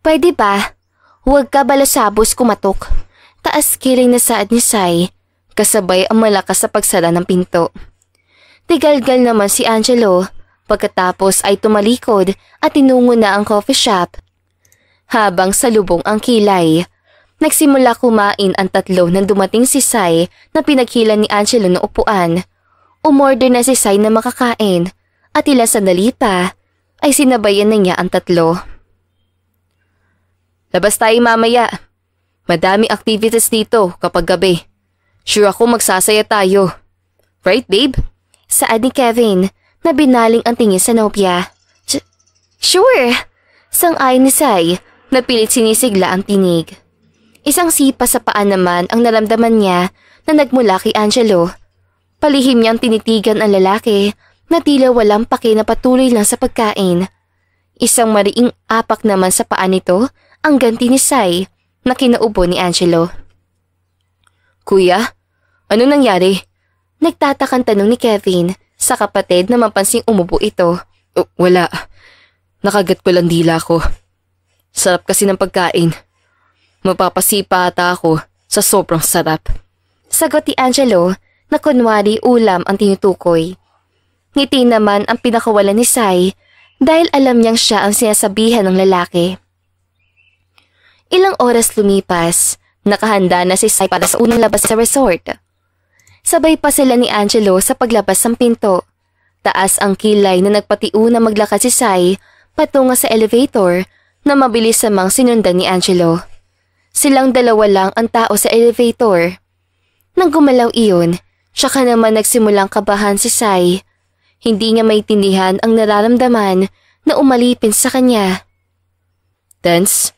Pwede ba? Huwag ka balasabos kumatok. Taas kiling na saad ni Sai, kasabay ang malakas sa pagsara ng pinto. Tigalgal naman si Angelo, pagkatapos ay tumalikod at tinungo na ang coffee shop. Habang salubong ang kilay, nagsimula kumain ang tatlo nang dumating si Sai na pinaghilan ni Angelo ng upuan. Umorder na si Sai na makakain at ilang sandali pa ay sinabayan na niya ang tatlo. Labas tayo mamaya. Madami activities dito kapag gabi. Sure ako magsasaya tayo. Right, babe? Saad ni Kevin na binaling ang tingin sa nobya. Sure! Sang-ayon ni Sai na pilit sinisigla ang tinig. Isang sipa sa paa naman ang naramdaman niya na nagmula kay Angelo. Palihim niyang tinitigan ang lalaki na tila walang pake na patuloy lang sa pagkain. Isang mariing apak naman sa paa nito ang ganti ni Sai na kinaubo ni Angelo. Kuya, ano nangyari? Nagtatakang tanong ni Kevin sa kapatid na mapansing umubo ito. Wala. Nakagat ko lang dila ko. Sarap kasi ng pagkain. Mapapasipa ata ako sa sobrang sarap. Sagot ni Angelo na kunwari ulam ang tinutukoy. Ngiti naman ang pinakawalan ni Sai dahil alam niyang siya ang sinasabihan ng lalaki. Ilang oras lumipas, nakahanda na si Sai para sa unang labas sa resort. Sabay pa sila ni Angelo sa paglabas ng pinto. Taas ang kilay na nagpatiuna maglakad si Sai patungo sa elevator na mabilis samang sinundan ni Angelo. Silang dalawa lang ang tao sa elevator. Nang gumalaw iyon, tsaka naman nagsimulang kabahan si Sai. Hindi niya maintindihan ang nararamdaman na umalipin sa kanya. Tense?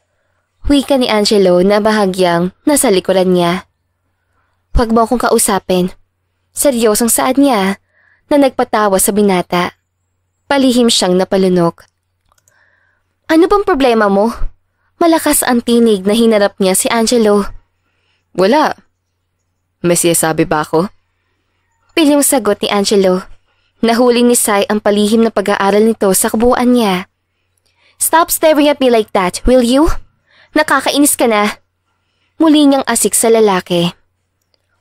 Wika ni Angelo na bahagyang nasa likuran niya. Huwag mo akong kausapin. Seryosong saad niya na nagpatawa sa binata. Palihim siyang napalunok. Ano bang problema mo? Malakas ang tinig na hinarap niya si Angelo. Wala. May sinasabi ba ako? Piling sagot ni Angelo. Nahuli ni Sai ang palihim na pag-aaral nito sa kabuuan niya. Stop staring at me like that, will you? Nakakainis ka na. Muli niyang asik sa lalaki.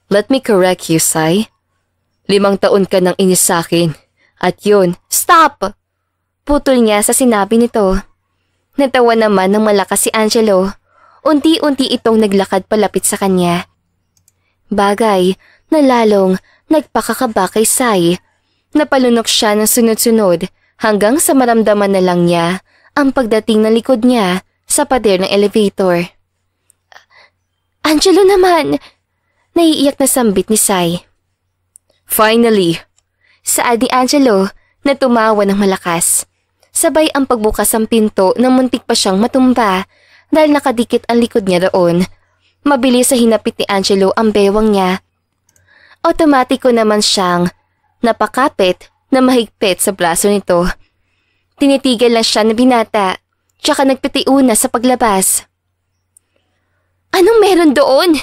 Let me correct you, Sai. 5 taon ka nang inis sa akin. At yun, stop! Putol niya sa sinabi nito. Natawa naman ng malakas si Angelo. Unti-unti itong naglakad palapit sa kanya. Bagay na lalong nagpakakaba kay Sai. Napalunok siya ng sunod-sunod hanggang sa maramdaman na lang niya ang pagdating ng likod niya sa pader ng elevator. Angelo naman! Naiiyak na sambit ni Sai. Finally! Saad ni Angelo na tumawa ng malakas. Sabay ang pagbukas ng pinto na muntik pa siyang matumba dahil nakadikit ang likod niya doon. Mabilis sa hinapit ni Angelo ang bewang niya. Otomatiko naman siyang napakapit na mahigpit sa braso nito. Tinitigal lang siya na binata, tsaka nagpitiuna sa paglabas. Anong meron doon?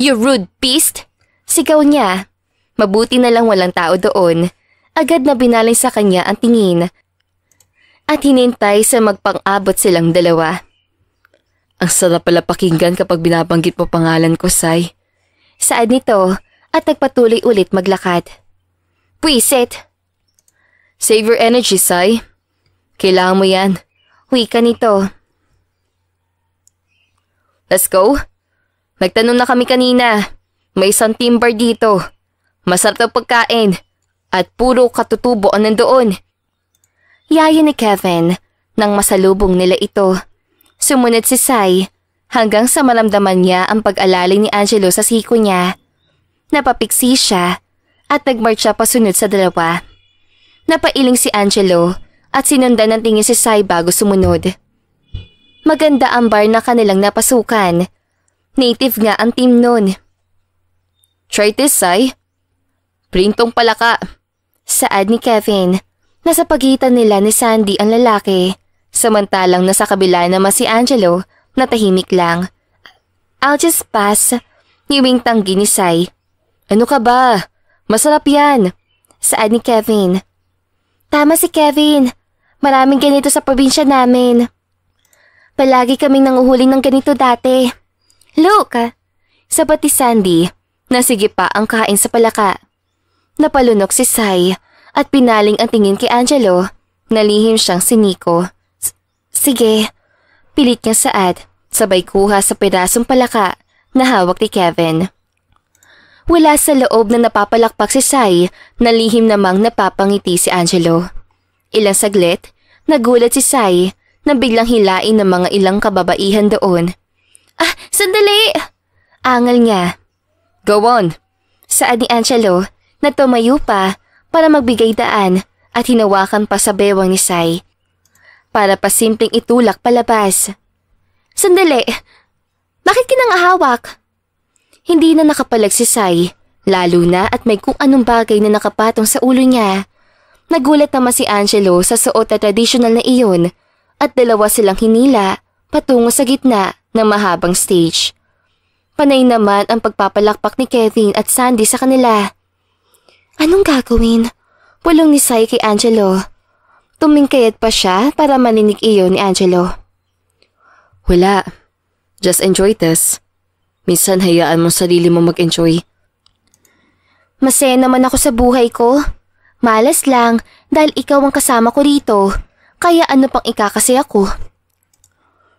You rude beast! Sigaw niya. Mabuti na lang walang tao doon. Agad na binaling sa kanya ang tingin. At hinintay sa magpang-abot silang dalawa. Ang sarap pala pakinggan kapag binabanggit mo pangalan ko, Sai. Saad nito at nagpatuloy ulit maglakad. Pwisit! Save your energy, Sai. Kailangan mo yan. Wika nito. Let's go. Nagtanong na kami kanina. May isang timber dito. Masarap na pagkain. At puro katutubo ang nandoon. Yaya ni Kevin nang masalubong nila ito. Sumunod si Sai hanggang sa maramdaman niya ang pag-alala ni Angelo sa siko niya. Napapiksi siya at nagmarcha pasunod sa dalawa. Napailing si Angelo at sinundan ng tingin si Sai bago sumunod. Maganda ang bar na kanilang napasukan. Native nga ang team nun. Try this, Sai. Printong palaka. Saad ni Kevin. Nasa pagitan nila ni Sandy ang lalaki. Samantalang nasa kabila naman si Angelo na tahimik lang. I'll just pass. Ngiwing tanggi ni Sai. Ano ka ba? Masarap yan. Saad ni Kevin. Tama si Kevin. Maraming ganito sa probinsya namin. Palagi kaming nanguhuli ng ganito dati. Look, sabat ni Sandy, nasige pa ang kain sa palaka. Napalunok si Sai at pinaling ang tingin kay Angelo. Nalihim siyang siniko. Sige, pilit niyang saad, sabay kuha sa pirasong palaka na hawak ni Kevin. Wala sa loob na napapalakpak si Sai, nalihim namang napapangiti si Angelo. Ilang saglit, nagulat si Sai na biglang hilain ng mga ilang kababaihan doon. Sandali! Angal niya. Go on! Saad ni Angelo na tumayo pa para magbigay daan at hinawakan pa sa bewang ni Sai para pasimpleng itulak palabas. Sandali! Bakit kinangahawak? Hindi na nakapalag si Sai, lalo na at may kung anong bagay na nakapatong sa ulo niya. Nagulat naman si Angelo sa suot na tradisyonal na iyon at dalawa silang hinila patungo sa gitna ng mahabang stage. Panay naman ang pagpapalakpak ni Kevin at Sandy sa kanila. Anong gagawin? Pulong ni Sai kay Angelo. Tumingkayat pa siya para maninig iyon ni Angelo. Wala. Just enjoy this. Minsan hayaan mo sarili mo mag-enjoy. Masaya naman ako sa buhay ko. Malas lang dahil ikaw ang kasama ko rito. Kaya ano pang ikakasi ako?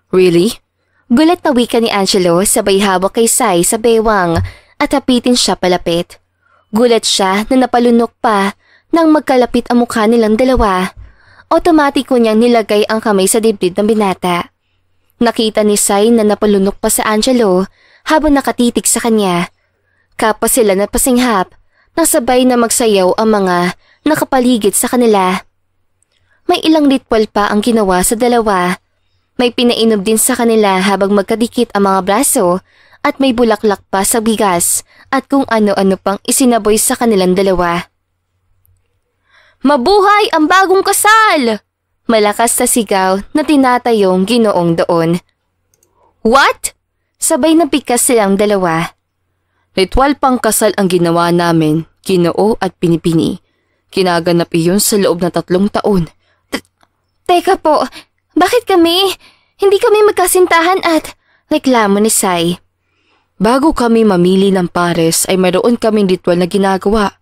Really? Gulat na wika ni Angelo sabay hawak kay Sai sa bewang at hapitin siya palapit. Gulat siya na napalunok pa nang magkalapit ang mukha nilang dalawa. Otomatiko niyang nilagay ang kamay sa dibdib ng binata. Nakita ni Sai na napalunok pa sa Angelo habang nakatitig sa kanya. Kapwa sila na pasinghap nang sabay na magsayaw ang mga nakapaligid sa kanila. May ilang ritual pa ang ginawa sa dalawa. May pinainom din sa kanila habang magkadikit ang mga braso at may bulaklak pa sa bigas at kung ano-ano pang isinaboy sa kanilang dalawa. Mabuhay ang bagong kasal! Malakas na sigaw na tinatayong Ginoong doon. What? Sabay na pikas silang dalawa. Ritual pang kasal ang ginawa namin, Ginoo at Pinipini. Kinaganap iyon sa loob na 3 taon. Teka po, bakit kami? Hindi kami magkasintahan at reklamo ni Sai. Bago kami mamili ng pares ay mayroon kaming ritual na ginagawa.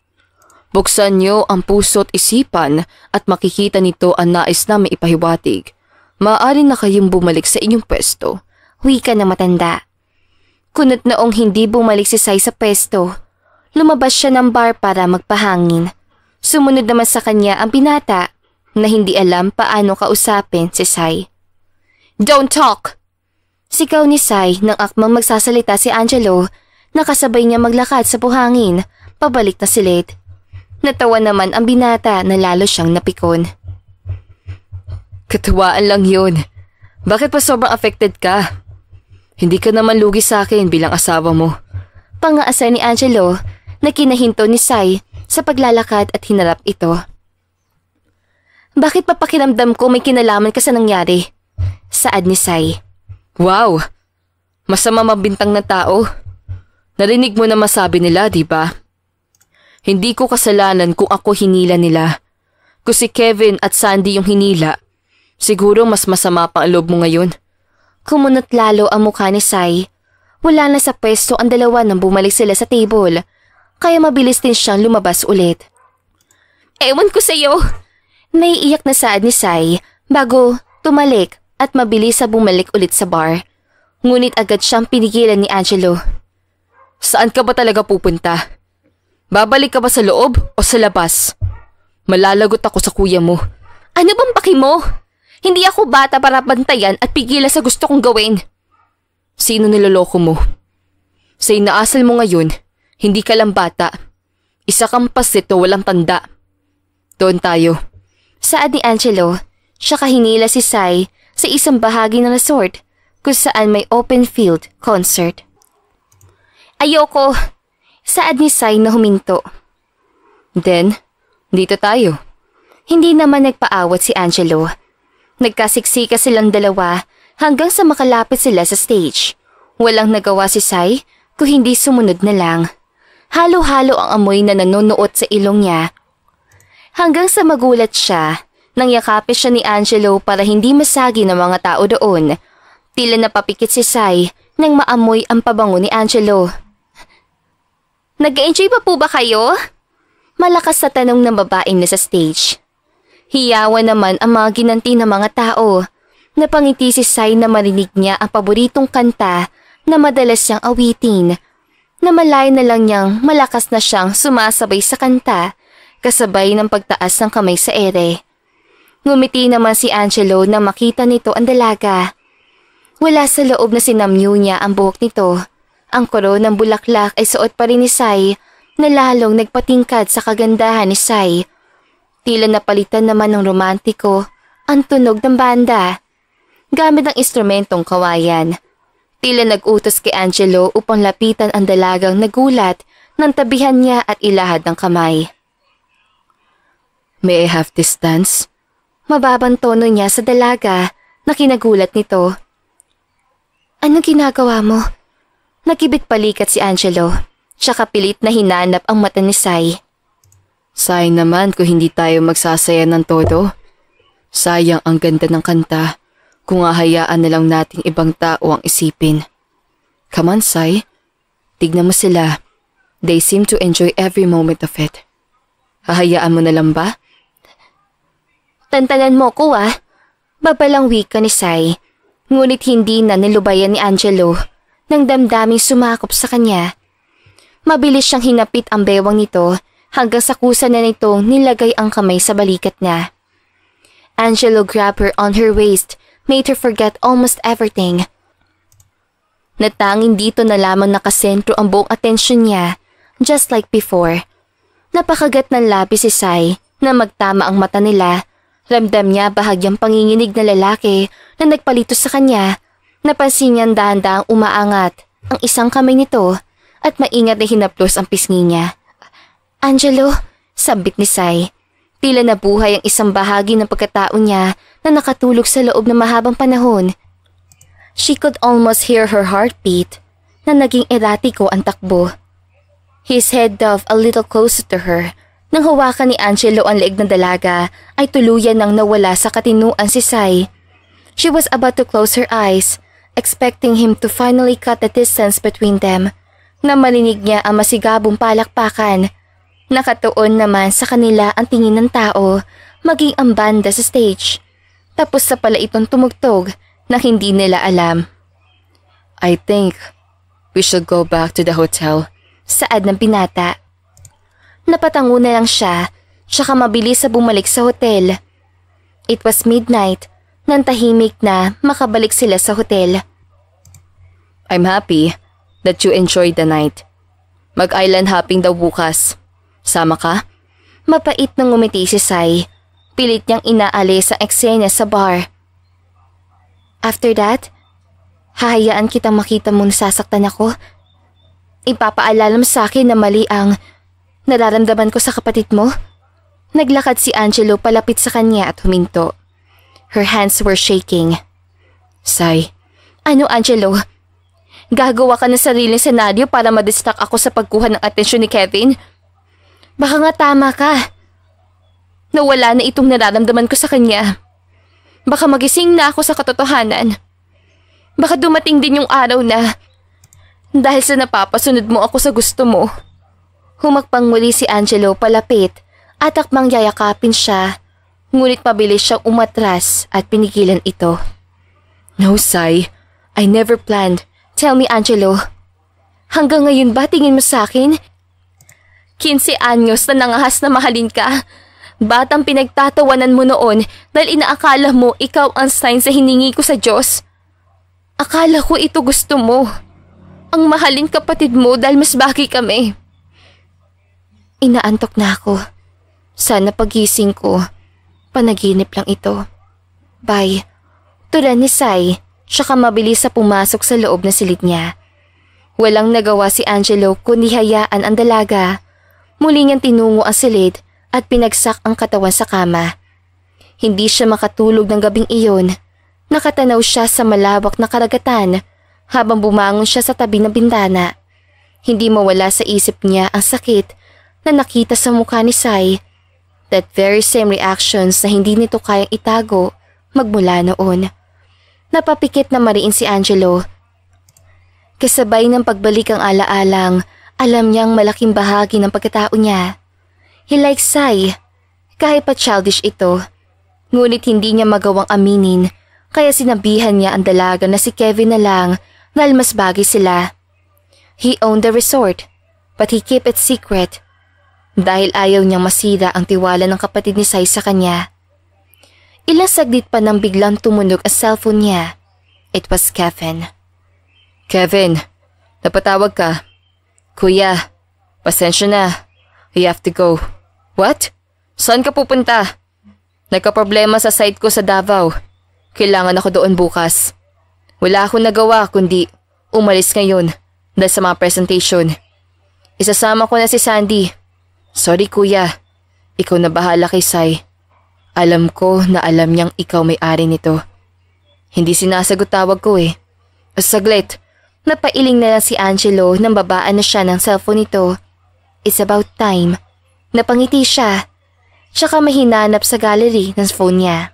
Buksan niyo ang puso't isipan at makikita nito ang nais namin ipahiwatig. Maaari na kayong bumalik sa inyong pwesto. Wika na matanda. Kunot noong hindi bumalik si Sai sa pwesto, lumabas siya ng bar para magpahangin. Sumunod naman sa kanya ang binata na hindi alam paano kausapin si Sai. Don't talk! Sigaw ni Sai nang akmang magsasalita si Angelo na kasabay niya maglakad sa buhangin, pabalik na silid. Natawa naman ang binata na lalo siyang napikon. Katawaan lang yun. Bakit pa sobrang affected ka? Hindi ka naman lugi sa akin bilang asawa mo. Pangaasa ni Angelo na kinahinto ni Sai sa paglalakad at hinarap ito. Bakit papakiramdam ko may kinalaman ka sa nangyari? Saad ni Sai. Wow! Masama mabintang na tao. Narinig mo na masabi nila, di ba? Hindi ko kasalanan kung ako hinila nila. Kung si Kevin at Sandy yung hinila, siguro mas masama pa ang loob mo ngayon. Kumunot lalo ang mukha ni Sai. Wala na sa pwesto ang dalawa nang bumalik sila sa table, kaya mabilis din siyang lumabas ulit. Ewan ko sa'yo! Naiiyak na saad ni Sai bago tumalik at mabilis sa bumalik ulit sa bar. Ngunit agad siyang pinigilan ni Angelo. Saan ka ba talaga pupunta? Babalik ka ba sa loob o sa labas? Malalagot ako sa kuya mo. Ano bang paki mo? Hindi ako bata para bantayan at pigilan sa gusto kong gawin. Sino niloloko mo? Sa inaasal mo ngayon, hindi ka lang bata. Isa kang pasito walang tanda. Doon tayo. Saad ni Angelo, siya kahinila si Sai sa isang bahagi ng resort kung saan may open field concert. Ayoko! Saad ni Sai na huminto. Then, dito tayo. Hindi naman nagpaawat si Angelo. Nagkasiksika silang dalawa hanggang sa makalapit sila sa stage. Walang nagawa si Sai kung hindi sumunod na lang. Halo-halo ang amoy na nanonood sa ilong niya. Hanggang sa magulat siya nang yakapin siya ni Angelo para hindi masagi ng mga tao doon. Tila napapikit si Sai nang maamoy ang pabango ni Angelo. Nag-enjoy pa po ba kayo? Malakas sa tanong ng babaeng nasa stage. Hiyawan naman ang mga ginanti ng mga tao. Napangiti si Sai na marinig niya ang paboritong kanta na madalas siyang awitin. Namalay na lang niyang malakas na siyang sumasabay sa kanta kasabay ng pagtaas ng kamay sa ere. Ngumiti naman si Angelo na makita nito ang dalaga. Wala sa loob na sinamnyo niya ang buhok nito. Ang koro ng bulaklak ay suot pa rin ni Sai na lalong nagpatingkad sa kagandahan ni Sai. Tila napalitan naman ng romantiko ang tunog ng banda. Gamit ang instrumentong kawayan. Tila nag-utos kay Angelo upang lapitan ang dalagang nagulat nang tabihan niya at ilahad ng kamay. May I have this dance? Mababang tono niya sa dalaga na kinagulat nito. Anong ginagawa mo? Nakibit palikat si Angelo. Tsaka pilit na hinanap ang mata ni Sai. Sayang naman kung hindi tayo magsasaya ng todo. Sayang ang ganda ng kanta kung hahayaan na lang nating ibang tao ang isipin. Come on, Sai. Tignan mo sila. They seem to enjoy every moment of it. Hahayaan mo na lang ba? Tantanan mo ko Babalang wika ni Sai. Ngunit hindi na nilubayan ni Angelo nang damdaming sumakop sa kanya. Mabilis siyang hinapit ang bewang nito hanggang sa kusa na nitong nilagay ang kamay sa balikat niya. Angelo grabbed her on her waist, made her forget almost everything. Natanging dito na lamang nakasentro ang buong atensyon niya, just like before. Napakagat ng labis si Sai na magtama ang mata nila. Ramdam niya bahagyang panginginig na lalaki na nagpalito sa kanya. Napansin niyang dahan-dahang umaangat ang isang kamay nito at maingat na hinaplos ang pisngi niya. Angelo, sambit ni Sai. Tila nabuhay ang isang bahagi ng pagkatao niya na nakatulog sa loob ng mahabang panahon. She could almost hear her heartbeat na naging eratiko ang takbo. His head dove a little closer to her. Nang hawakan ni Angelo ang leeg ng dalaga ay tuluyan nang nawala sa katinuan si Sai. She was about to close her eyes, expecting him to finally cut the distance between them, na marinig niya ang masigabong palakpakan. Nakatuon naman sa kanila ang tingin ng tao, maging ang banda sa stage. Tapos sa pala itong tumugtog na hindi nila alam. I think we should go back to the hotel. Saad ng binata. Napatango na lang siya, tsaka mabilis sa bumalik sa hotel. It was midnight, nang tahimik na makabalik sila sa hotel. I'm happy that you enjoyed the night. Mag-island hopping daw bukas. Sama ka? Mapait nang ngumiti si Sai. Pilit niyang inaalis ang eksena sa bar. After that, hahayaan kitang makita mong nasasaktan ako. Ipapaalala mo sa akin na mali ang nararamdaman ko sa kapatid mo. Naglakad si Angelo palapit sa kanya at huminto. Her hands were shaking. Sai. Ano, Angelo? Gagawa ka ng sariling senaryo para madistract ako sa pagkuha ng atensyon ni Kevin? Baka nga tama ka. Nawala na itong nararamdaman ko sa kanya. Baka magising na ako sa katotohanan. Baka dumating din yung araw na dahil sa napapasunod mo ako sa gusto mo. Humakbang muli si Angelo palapit at akmang yayakapin siya, ngunit mabilis siyang umatras at pinigilan ito. No, Sai. I never planned. Tell me, Angelo. Hanggang ngayon ba tingin mo sa akin? 15 anyos na nangahas na mahalin ka. Batang pinagtatawanan mo noon dahil inaakala mo ikaw ang sign sa hiningi ko sa Diyos. Akala ko ito gusto mo. Ang mahalin kapatid mo dahil mas bagay kami. Inaantok na ako. Sana pagising ko, panaginip lang ito. Bye. Turan ni Sai, tsaka mabilis sa pumasok sa loob na silid niya. Walang nagawa si Angelo kundi hayaan ang dalaga. Muli niyang tinungo ang silid at pinagsak ang katawan sa kama. Hindi siya makatulog ng gabing iyon. Nakatanaw siya sa malawak na karagatan habang bumangon siya sa tabi ng bintana. Hindi mawala sa isip niya ang sakit na nakita sa mukha ni Sai. That very same reactions na hindi nito kayang itago magmula noon. Napapikit na mariin si Angelo. Kasabay ng pagbalik ang alaalang, alam niyang malaking bahagi ng pagkatao niya. He likes Sai. Kahit pa childish ito, ngunit hindi niya magawang aminin, kaya sinabihan niya ang dalaga na si Kevin na lang dahil mas bagay sila. He owned the resort, but he kept it secret dahil ayaw niyang masira ang tiwala ng kapatid ni Sai sa kanya. Ilang saglit pa nang biglang tumunog ang cellphone niya. It was Kevin. Kevin, napatawag ka. Kuya, pasensya na. We have to go. What? Saan ka pupunta? Nagka-problema sa site ko sa Davao. Kailangan ako doon bukas. Wala akong nagawa kundi umalis ngayon dahil sa mga presentation. Isasama ko na si Sandy. Sorry kuya, ikaw na bahala kay Sai. Alam ko na alam niyang ikaw may-ari nito. Hindi sinasagot tawag ko eh. Saglit, napailing na lang si Angelo nang babaan na siya ng cellphone nito. It's about time. Napangiti siya. Tsaka may hinanap sa gallery ng phone niya.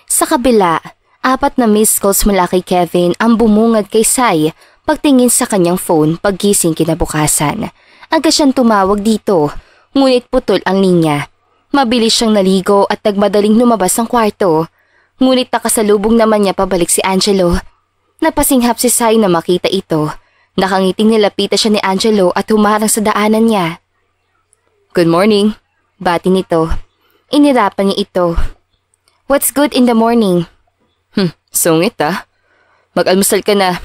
Sa kabila, 4 na missed calls mula kay Kevin ang bumungad kay Sai pagtingin sa kanyang phone paggising kinabukasan. Agad siyang tumawag dito, ngunit putol ang linya. Mabilis siyang naligo at nagmadaling lumabas ng kwarto. Ngunit nakasalubong naman niya pabalik si Angelo. Napasinghap si Sai na makita ito. Nakangiting nilapitan siya ni Angelo at humarang sa daanan niya. Good morning. Bati nito. Inirapan niya ito. What's good in the morning? Sungit ah. Mag-almusal ka na.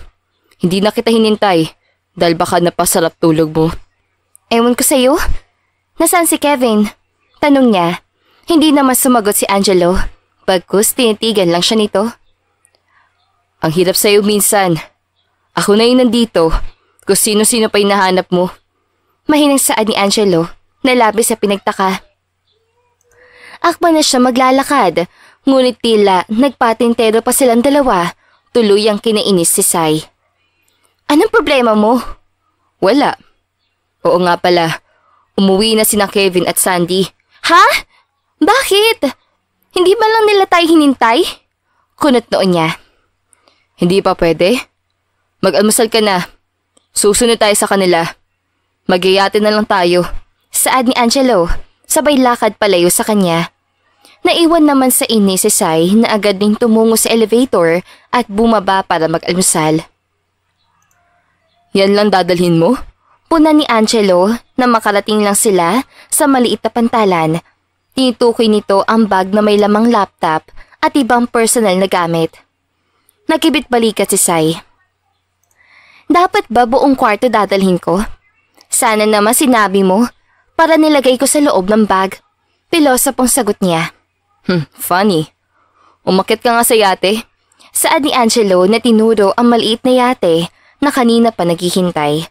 Hindi na kita hinintay dahil baka napasarap tulog mo. Ewan ko sa'yo. Nasaan si Kevin? Tanong niya. Hindi naman sumagot si Angelo. Bagkus tinitigan lang siya nito. Ang hirap sa'yo minsan. Ako na yung nandito. Kung sino-sino pa hinahanap mo. Mahinang saad ni Angelo. Nalabis sa pinagtaka. Akma na siya maglalakad. Ngunit tila nagpatintero pa silang dalawa. Tuluyang kinainis si Sai. Anong problema mo? Wala. Oo nga pala. Umuwi na sina Kevin at Sandy. Ha? Bakit? Hindi ba lang nila tayo hinintay? Kunot noon niya. Hindi pa pwede? Mag-almusal ka na. Susunod tayo sa kanila. Magyayate na lang tayo. Saad ni Angelo, sabay lakad palayo sa kanya. Naiwan naman sa inis si Sai na agad ding tumungo sa elevator at bumaba para mag-almusal. Yan lang dadalhin mo? Puna ni Angelo na makarating lang sila sa maliit na pantalan. Tinutukoy nito ang bag na may lamang laptop at ibang personal na gamit. Nagkibit balikat si Sai. Dapat ba buong kwarto dadalhin ko? Sana naman sinabi mo para nilagay ko sa loob ng bag. Pilosopong sagot niya. Funny. Umakyat ka nga sa yate. Saad ni Angelo na tinuro ang maliit na yate na kanina pa naghihintay.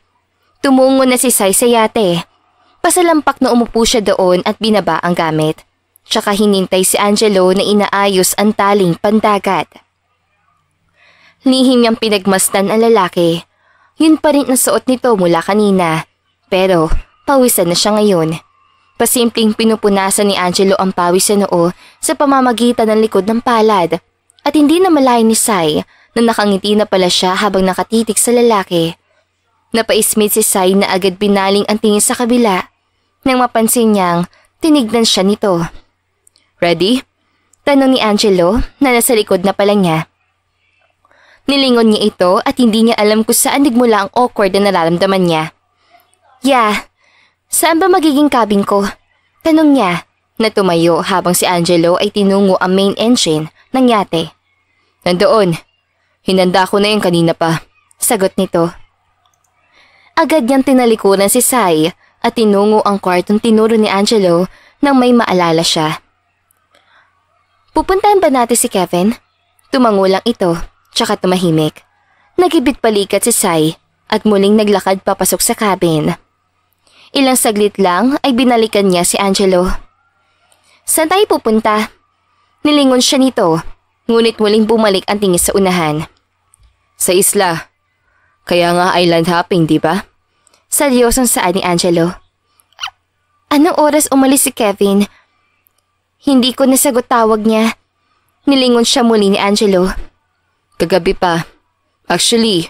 Tumungo na si Sai sa yate. Pasalampak na umupo siya doon at binaba ang gamit. Tsaka hinintay si Angelo na inaayos ang taling pandagat. Lihim niyang pinagmasdan ang lalaki. Yun pa rin ang suot nito mula kanina. Pero pawisan na siya ngayon. Pasimpleng pinupunasan ni Angelo ang pawis sa noo sa pamamagitan ng likod ng palad. At hindi na malayo ni Sai na nakangiti na pala siya habang nakatitig sa lalaki. Napaismit si Sai na agad binaling ang tingin sa kabila. Nang mapansin niyang tinignan siya nito. Ready? Tanong ni Angelo na nasa likod na pala niya. Nilingon niya ito at hindi niya alam kung saan nagmula ang awkward na nararamdaman niya. Yeah, saan ba magiging cabin ko? Tanong niya na tumayo habang si Angelo ay tinungo ang main engine ng yate. Nandoon. Hinanda ko na yung kanina pa. Sagot nito. Agad niyang tinalikuran si Sai at tinungo ang kwartong tinuro ni Angelo nang may maalala siya. Pupuntahan ba natin si Kevin? Tumango lang ito, tsaka tumahimik. Nagibit balikat si Sai at muling naglakad papasok sa cabin. Ilang saglit lang ay binalikan niya si Angelo. Saan tayo pupunta? Nilingon siya nito, ngunit muling bumalik ang tingin sa unahan. Sa isla. Kaya nga island hopping, di ba? Seryosong saad ni Angelo. Anong oras umalis si Kevin? Hindi ko nasagot tawag niya. Nilingon siya muli ni Angelo. Kagabi pa. Actually,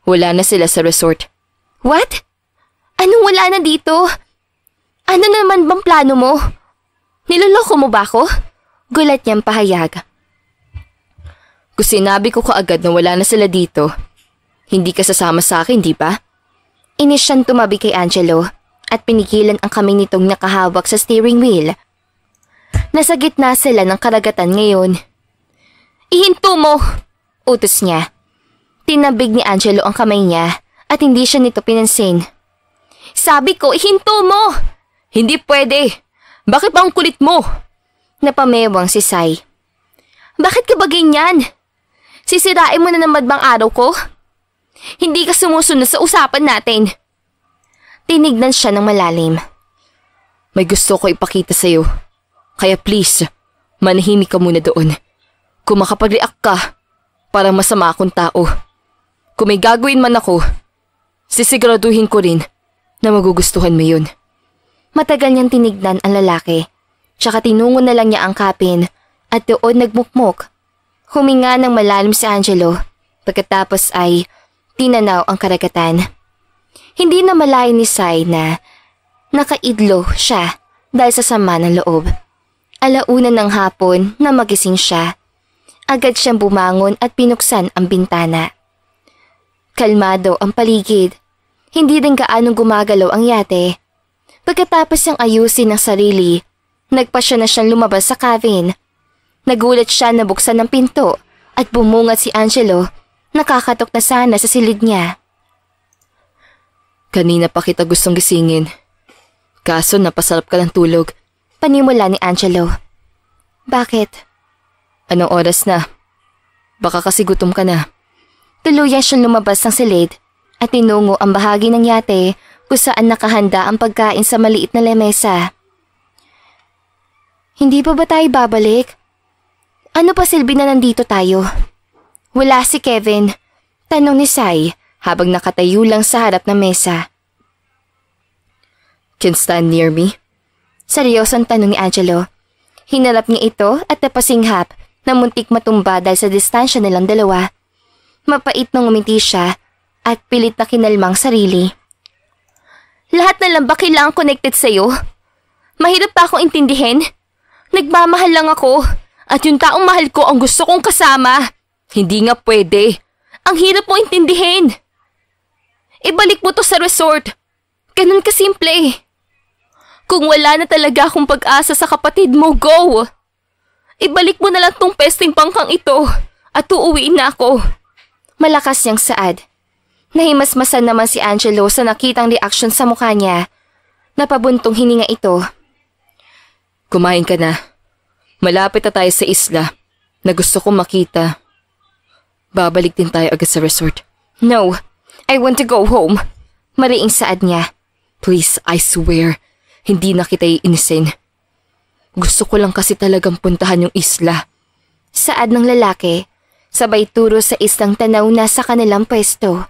wala na sila sa resort. What? Anong wala na dito? Ano naman bang plano mo? Niloloko mo ba ako? Gulat niyang pahayag. Kung sinabi ko kaagad na wala na sila dito, hindi ka sasama sa akin, di ba? Inis siyang tumabi kay Angelo at pinigilan ang kamay nitong nakahawak sa steering wheel. Nasa gitna sila ng karagatan ngayon. Ihinto mo! Utos niya. Tinabig ni Angelo ang kamay niya at hindi siya nito pinansin. Sabi ko, ihinto mo! Hindi pwede! Bakit ba ang kulit mo? Napamewang si Sai. Bakit ka ba ganyan? Sisirain mo na naman bang araw ko? Hindi ka sumusunod sa usapan natin. Tinignan siya ng malalim. May gusto ko ipakita sa'yo. Kaya please, manahimik ka muna doon. Kung makapag-react ka, parang masama akong tao. Kung may gagawin man ako, sisiguraduhin ko rin na magugustuhan mo yun. Matagal niyang tinignan ang lalaki, tsaka tinungo na lang niya ang cabin at doon nagmukmok. Huminga ng malalim si Angelo, pagkatapos ay tinanaw ang karagatan. Hindi na malayo ni Sai na nakaidlo siya dahil sa sama ng loob. Alauna ng hapon na magising siya. Agad siyang bumangon at pinuksan ang bintana. Kalmado ang paligid. Hindi din gaanong gumagalaw ang yate. Pagkatapos niyang ayusin ang sarili, nagpasya na siyang lumabas sa cabin. Nagulat siya na buksan ng pinto at bumungat si Angelo. Nakakatok na sana sa silid niya. Kanina pa kita gustong gisingin. Kaso napasarap ka ng tulog. Panimula ni Angelo. Bakit? Anong oras na? Baka kasi gutom ka na. Tuluyan siyang lumabas ng silid at tinungo ang bahagi ng yate kung saan nakahanda ang pagkain sa maliit na lamesa. Hindi pa ba tayo babalik? Ano pa silbi na nandito tayo? Wala si Kevin, tanong ni Sai habang nakatayo lang sa harap ng mesa. Can stand near me? Seryosong tanong ni Angelo. Hinarap niya ito at napasinghap na muntik matumba dahil sa distansya nilang dalawa. Mapait nang umiti siya at pilit na kinalmang sarili. Lahat na lang ba kailangan connected sa'yo? Mahirap pa akong intindihin. Nagmamahal lang ako at yung taong mahal ko ang gusto kong kasama. Hindi nga pwede. Ang hirap mo intindihin. Ibalik mo to sa resort. Ganun kasimple. Kung wala na talaga akong pag-asa sa kapatid mo, go! Ibalik mo na lang tong pesting pangkang ito at uuwiin na ako. Malakas niyang saad. Nahimasmasan naman si Angelo sa nakitang reaksyon sa mukha niya. Napabuntong hininga ito. Kumain ka na. Malapit na tayo sa isla na gusto kong makita. Babalik din tayo agad sa resort. No, I want to go home. Mariing saad niya. Please, I swear, hindi na kita iinisin. Gusto ko lang kasi talagang puntahan yung isla. Saad ng lalaki, sabay turo sa islang tanaw na sa kanilang pwesto.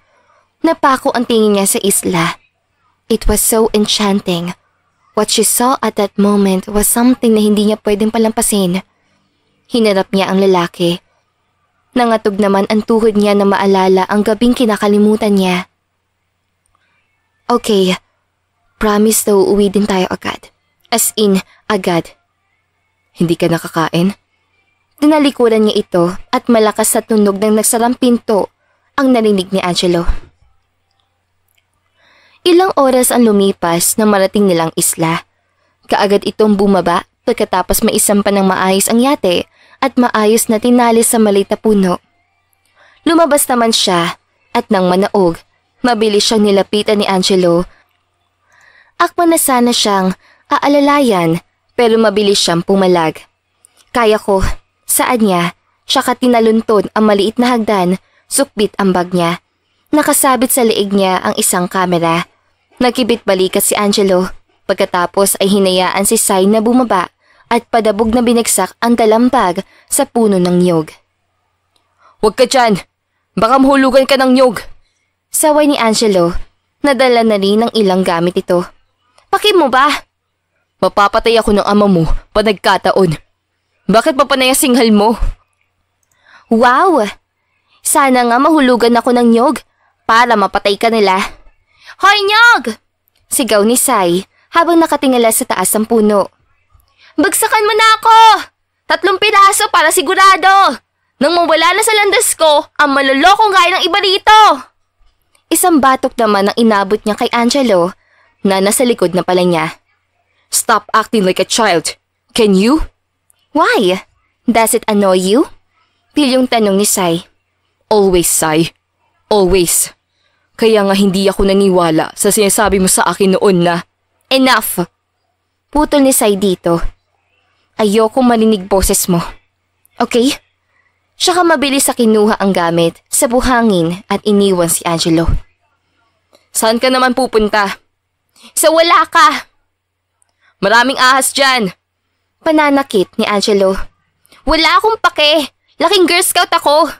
Napako ang tingin niya sa isla. It was so enchanting. What she saw at that moment was something na hindi niya pwedeng palampasin. Hinarap niya ang lalaki. Nangatog naman ang tuhod niya na maalala ang gabing kinakalimutan niya. Okay, promise na uuwi din tayo agad. As in, agad. Hindi ka nakakain? Tinalikuran niya ito at malakas sa tunog ng nagsarang pinto ang narinig ni Angelo. Ilang oras ang lumipas nang marating nilang isla. Kaagad itong bumaba pagkatapos maisampa ng maayos ang yate at maayos na tinali sa maliit na puno. Lumabas naman siya at nang manaog, mabilis siyang nilapitan ni Angelo. Akma na sana siyang aalalayan pero mabilis siyang pumalag. Kaya ko, saad niya, tsaka tinaluntod ang maliit na hagdan, sukbit ang bag niya. Nakasabit sa leeg niya ang isang kamera. Nagkibit balikat si Angelo, pagkatapos ay hinayaan si Sai na bumaba at padabog na binagsak ang dalampag sa puno ng niyog. Huwag ka dyan! Baka mahulugan ka ng niyog! Saway ni Angelo, nadala na rin ng ilang gamit ito. Paki mo ba? Mapapatay ako ng ama mo pa nagkataon. Bakit pa panay ang singhal mo? Wow! Sana nga mahulugan ako ng nyog para mapatay ka nila. Hoy, nyog! Sigaw ni Sai habang nakatingala sa taas ng puno. Bagsakan mo na ako! 3 piraso para sigurado! Nang mawala na sa landas ko, ang malolokong gaya ng iba rito! Isang batok naman ang inabot niya kay Angelo na nasa likod na pala niya. Stop acting like a child. Can you? Why? Does it annoy you? Pilyong tanong ni Sai. Always, Sai. Always. Kaya nga hindi ako naniwala sa sinasabi mo sa akin noon na, Enough! Putol ni Sai dito. Ayokong marinig boses mo. Okay? Saka mabilis sa kinuha ang gamit sa buhangin at iniwan si Angelo. Saan ka naman pupunta? Sa wala ka! Maraming ahas dyan! Pananakit ni Angelo. Wala akong pake! Laking Girl Scout ako!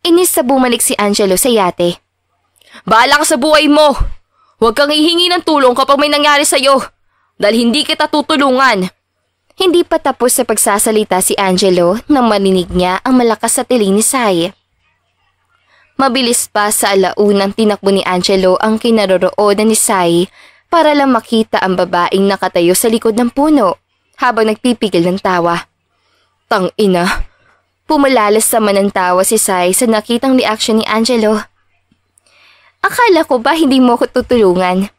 Inis sa bumalik si Angelo sa yate. Bahala ka sa buhay mo! Huwag kang hihingi ng tulong kapag may nangyari sa'yo dahil hindi kita tutulungan. Hindi pa tapos sa pagsasalita si Angelo nang marinig niya ang malakas sa tiling ni Sai. Mabilis pa sa alaunang tinakbo ni Angelo ang kinaroroonan ni Sai para lang makita ang babaeng nakatayo sa likod ng puno habang nagpipigil ng tawa. Tang-ina! Pumalalas naman ng tawa si Sai sa nakitang reaksyon ni Angelo. Akala ko ba hindi mo ko tutulungan?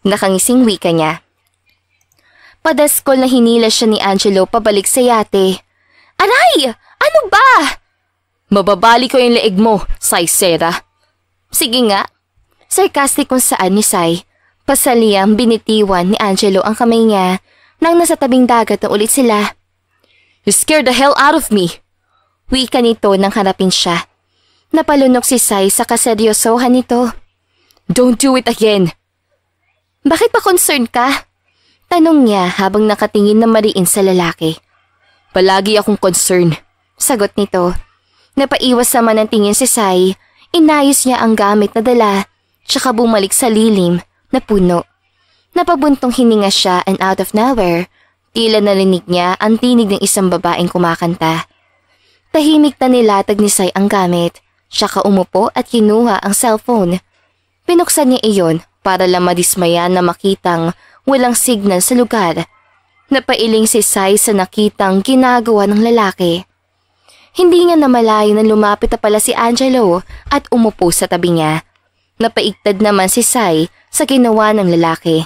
Nakangising wika niya. Padaskol na hinila siya ni Angelo pabalik sa yate. Aray! Ano ba? Mababali ko yung leeg mo, Sai Sera. Sige nga. Sarcastic kung saan ni Sai. Pasaliyang binitiwan ni Angelo ang kamay niya nang nasa tabing dagat na ulit sila. You scared the hell out of me. Wika nito nang harapin siya. Napalunok si Sai sa kaseryosohan nito. Don't do it again. Bakit pa concerned ka? Tanong niya habang nakatingin na mariin sa lalaki. Palagi akong concerned. Sagot nito. Napaiwas naman ng tingin si Sai. Inayos niya ang gamit na dala, tsaka bumalik sa lilim na puno. Napabuntong hininga siya and out of nowhere, tila narinig niya ang tinig ng isang babaeng kumakanta. Tahimik na nilatag ni Sai ang gamit, tsaka umupo at kinuha ang cellphone. Pinuksan niya iyon para lang madismaya na makitang walang signal sa lugar. Napailing si Sai sa nakitang ginagawa ng lalaki. Hindi nga namalayo na lumapit na pala si Angelo at umupo sa tabi niya. Napaigtad naman si Sai sa ginawa ng lalaki.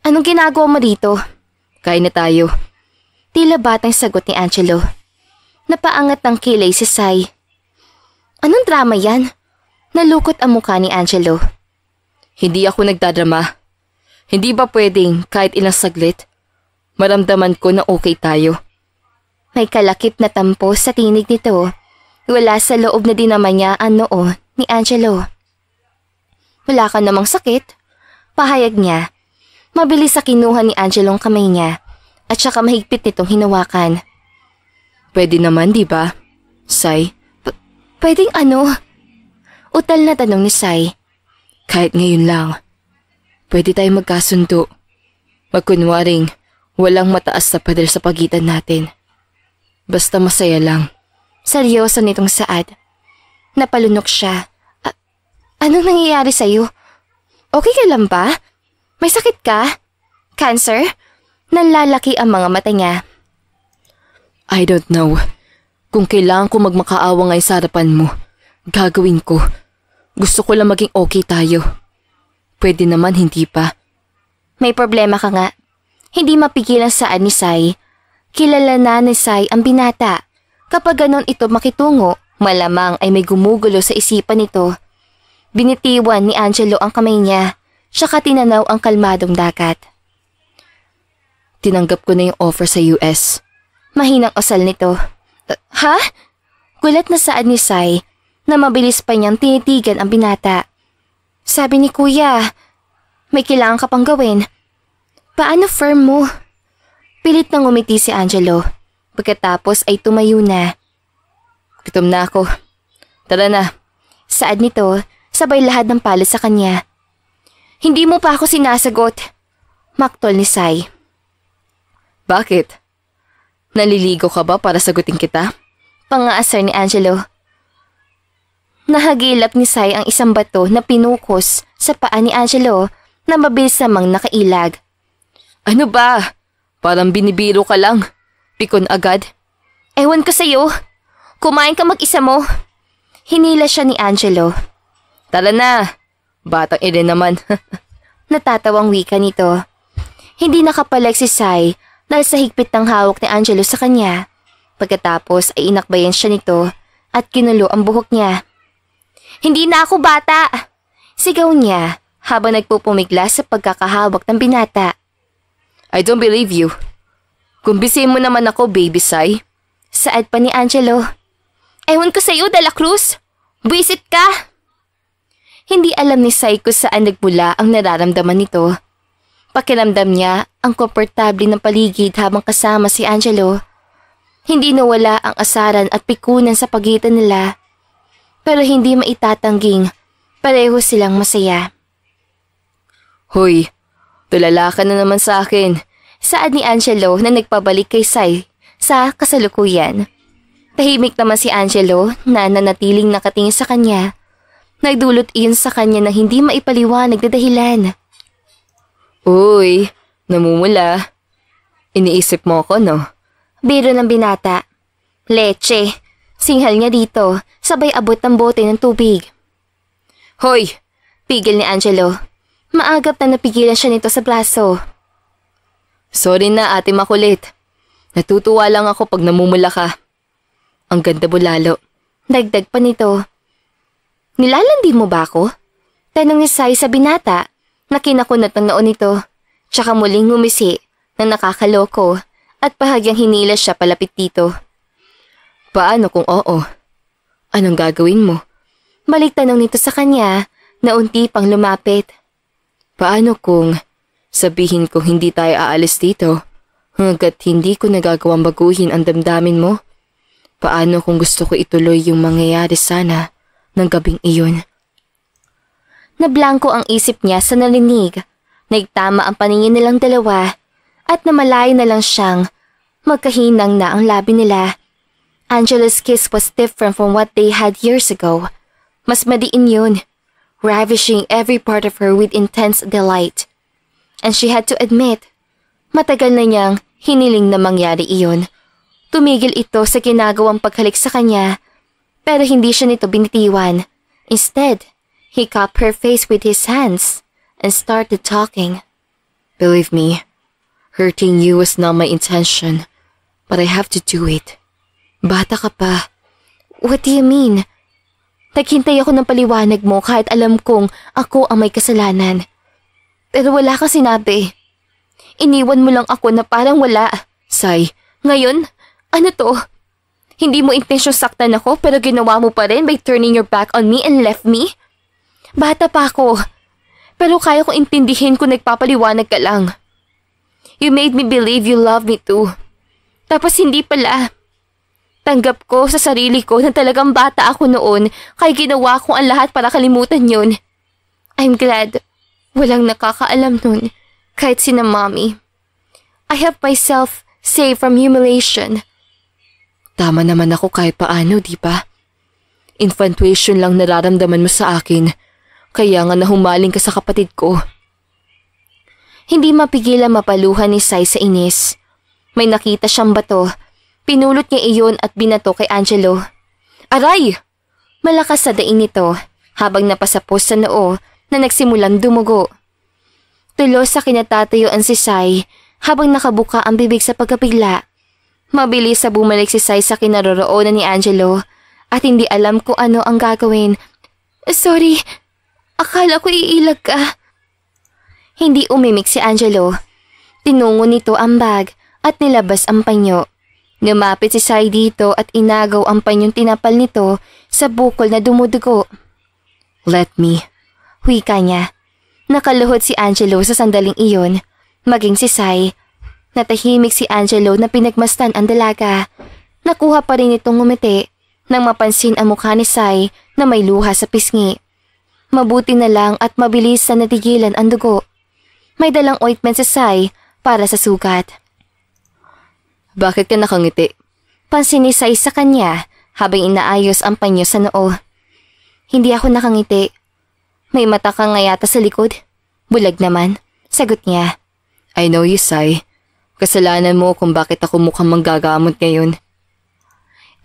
Anong ginagawa mo dito? Kain na tayo. Tila batang sagot ni Angelo. Napaangat ng kilay si Sai. Anong drama yan? Nalukot ang mukha ni Angelo. Hindi ako nagdadrama. Hindi ba pwedeng kahit ilang saglit? Maramdaman ko na okay tayo. May kalakip na tampo sa tinig nito. Wala sa loob na din naman niya ang noo ni Angelo. Wala ka namang sakit? Pahayag niya. Mabilis sa kinuha ni Angelo ang kamay niya at saka mahigpit nitong hinawakan. Pwede naman, di ba, Sai? Pwedeng ano? Utal na tanong ni Sai. Kahit ngayon lang. Pwede tayo magkasundo. Magkunwaring walang mataas na pader sa pagitan natin. Basta masaya lang. Seryoso nitong Saad. Napalunok siya. Anong nangyayari sa'yo? Okay ka lang ba? May sakit ka? Cancer? Nalalaki ang mga mata niya. I don't know. Kung kailangan ko magmakaawa ngayon sa harapan mo, gagawin ko. Gusto ko lang maging okay tayo. Pwede naman hindi pa. May problema ka nga. Hindi mapigilan saan ni Sai. Kilala na ni Sai ang binata. Kapag ganon ito makitungo, malamang ay may gumugulo sa isipan nito. Binitiwan ni Angelo ang kamay niya, saka tinanaw ang kalmadong dagat. Tinanggap ko na yung offer sa US. Mahinang asal nito. Ha? Gulat na saan ni Sai na mabilis pa niyang tinitigan ang binata. Sabi ni Kuya, may kailangan ka pang gawin. Paano firm mo? Pilit nang umiti si Angelo. Pagkatapos ay tumayo na. Gutom na ako. Tara na. Saad nito, sabay lahat ng palos sa kanya. Hindi mo pa ako sinasagot. Maktol ni Sai. Bakit? Naliligo ka ba para sagutin kita? Pangaasar ni Angelo. Nahagilap ni Sai ang isang bato na pinukos sa paa ni Angelo na mabilis namang nakailag. Ano ba? Parang binibiro ka lang. Pikon agad. Ewan ko sa'yo. Kumain ka mag-isa mo. Hinila siya ni Angelo. Tara na. Batang ina naman. Natatawang wika nito. Hindi nakapalag si Sai dahil sa higpit ng hawak ni Angelo sa kanya. Pagkatapos ay inakbayan siya nito at kinulo ang buhok niya. Hindi na ako bata! Sigaw niya habang nagpupumigla sa pagkakahawak ng binata. I don't believe you. Kumbisin mo naman ako, baby Sai. Saad pa ni Angelo. Ewan ko sa'yo, De La Cruz. Buisit ka! Hindi alam ni Sai kung saan nagmula ang nararamdaman nito. Pakiramdam niya ang komportable ng paligid habang kasama si Angelo. Hindi nawala ang asaran at pikunan sa pagitan nila. Pero hindi maitatangging pareho silang masaya. Hoy, tulala ka na naman sa akin. Saad ni Angelo na nagpabalik kay Sai sa kasalukuyan. Tahimik naman si Angelo na nanatiling nakatingin sa kanya. Nagdulot iyon sa kanya na hindi maipaliwanag na dahilan. Uy, namumula. Iniisip mo ko, no? Biro ng binata. Leche. Singhal niya dito, sabay abot ng bote ng tubig. Hoy! Pigil ni Angelo. Maagap na napigilan siya nito sa braso. Sorry na, ate makulit. Natutuwa lang ako pag namumula ka. Ang ganda mo lalo. Dagdag pa nito. Nilalandi mo ba ako? Tanong ni Sai sa binata na kinakunat ng noon nito. Tsaka muling ngumisi na nakakaloko at bahagyang hinila siya palapit dito. Paano kung oo? Anong gagawin mo? Balik tanong nito sa kanya na unti pang lumapit. Paano kung sabihin ko hindi tayo aalis dito hanggat hindi ko nagagawang baguhin ang damdamin mo? Paano kung gusto ko ituloy yung mangyayari sana ng gabing iyon? Nablangko ang isip niya sa narinig. Nagtama ang paningin nilang dalawa at namalayo na lang siyang magkahinang na ang labi nila. Angelo's kiss was different from what they had years ago. Mas madiin yun, ravishing every part of her with intense delight. And she had to admit, matagal na niyang hiniling na mangyari iyon. Tumigil ito sa ginagawang paghalik sa kanya, pero hindi siya nito binitiwan. Instead, he cupped her face with his hands and started talking. Believe me, hurting you was not my intention, but I have to do it. Bata ka pa. What do you mean? Naghintay ako ng paliwanag mo kahit alam kong ako ang may kasalanan. Pero wala kang sinabi. Iniwan mo lang ako na parang wala. Sai, ngayon, ano to? Hindi mo intensyong saktan ako pero ginawa mo pa rin by turning your back on me and left me? Bata pa ako. Pero kaya kong intindihin kung nagpapaliwanag ka lang. You made me believe you love me too. Tapos hindi pala. Tanggap ko sa sarili ko na talagang bata ako noon kaya ginawa ko ang lahat para kalimutan yun. I'm glad walang nakakaalam nun kahit sina mommy. I have myself saved from humiliation. Tama naman ako kahit paano, di ba? Infatuation lang nararamdaman mo sa akin kaya nga nahumaling ka sa kapatid ko. Hindi mapigilan mapaluhan ni Sai sa inis. May nakita siyang bato. Pinulot niya iyon at binato kay Angelo. Aray! Malakas sa daing nito habang napasapos sa noo na nagsimulang dumugo. Tulos sa kinatatayuan si Sai habang nakabuka ang bibig sa pagkabigla. Mabilis sa bumalik si Sai sa kinaroroonan ni Angelo at hindi alam kung ano ang gagawin. Sorry, akala ko iilag ka. Hindi umimik si Angelo. Tinungo nito ang bag at nilabas ang panyo. Lumapit si Sai dito at inagaw ang panyong tinapal nito sa bukol na dumudugo. Let me. Wika niya. Nakaluhod si Angelo sa sandaling iyon, maging si Sai. Natahimik si Angelo na pinagmasdan ang dalaga. Nakuha pa rin itong ngumiti nang mapansin ang mukha ni Sai na may luha sa pisngi. Mabuti na lang at mabilis na natigilan ang dugo. May dalang ointment si Sai para sa sugat. Bakit ka nakangiti? Pansin ni Sai sa kanya habang inaayos ang panyo sa noo. Hindi ako nakangiti. May mata ka nga yata sa likod. Bulag naman, sagot niya. I know you, Sai. Kasalanan mo kung bakit ako mukhang manggagamot ngayon.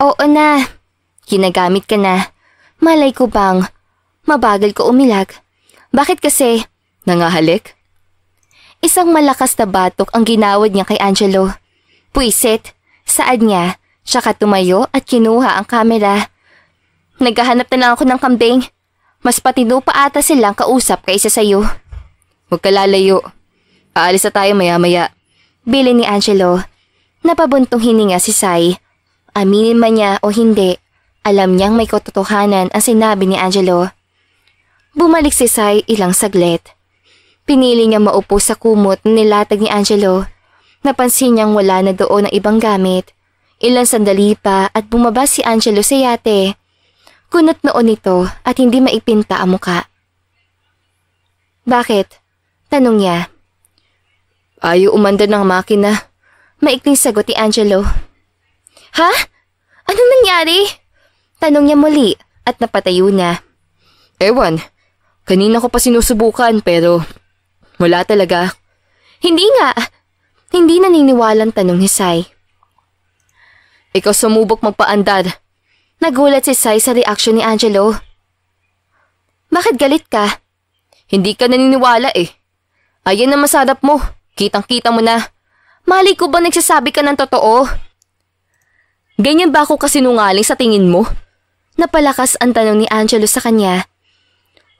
Oo na. Ginagamit ka na. Malay ko bang mabagal ko umilag. Bakit kasi? Nangahalik? Isang malakas na batok ang ginawad niya kay Angelo. Puisit, saad niya, tsaka tumayo at kinuha ang kamera. Naghahanap na lang ako ng kambing. Mas patino pa ata silang kausap kaysa sayo. Huwag ka lalayo. Aalis na tayo maya-maya. Bili ni Angelo. Napabuntong hininga si Sai. Aminin man niya o hindi, alam niyang may katotohanan ang sinabi ni Angelo. Bumalik si Sai ilang saglit. Pinili niya maupo sa kumot na nilatag ni Angelo. Napansin niyang wala na doon ang ibang gamit. Ilang sandali pa at bumaba si Angelo sa yate. Kunot noon ito at hindi maipinta ang muka. Bakit? Tanong niya. Ayaw umandar ng makina. Maikling sagot ni Angelo. Ha? Anong nangyari? Tanong niya muli at napatayo na. Ewan, kanina ko pa sinusubukan pero wala talaga. Hindi nga. Hindi naniniwalang tanong ni Sai. Ikaw sumubok magpaandar. Nagulat si Sai sa reaksyon ni Angelo. Bakit galit ka? Hindi ka naniniwala eh. Ayan na masarap mo. Kitang-kita mo na. Malay ko ba nagsasabi ka ng totoo? Ganyan ba ako kasinungaling sa tingin mo? Napalakas ang tanong ni Angelo sa kanya.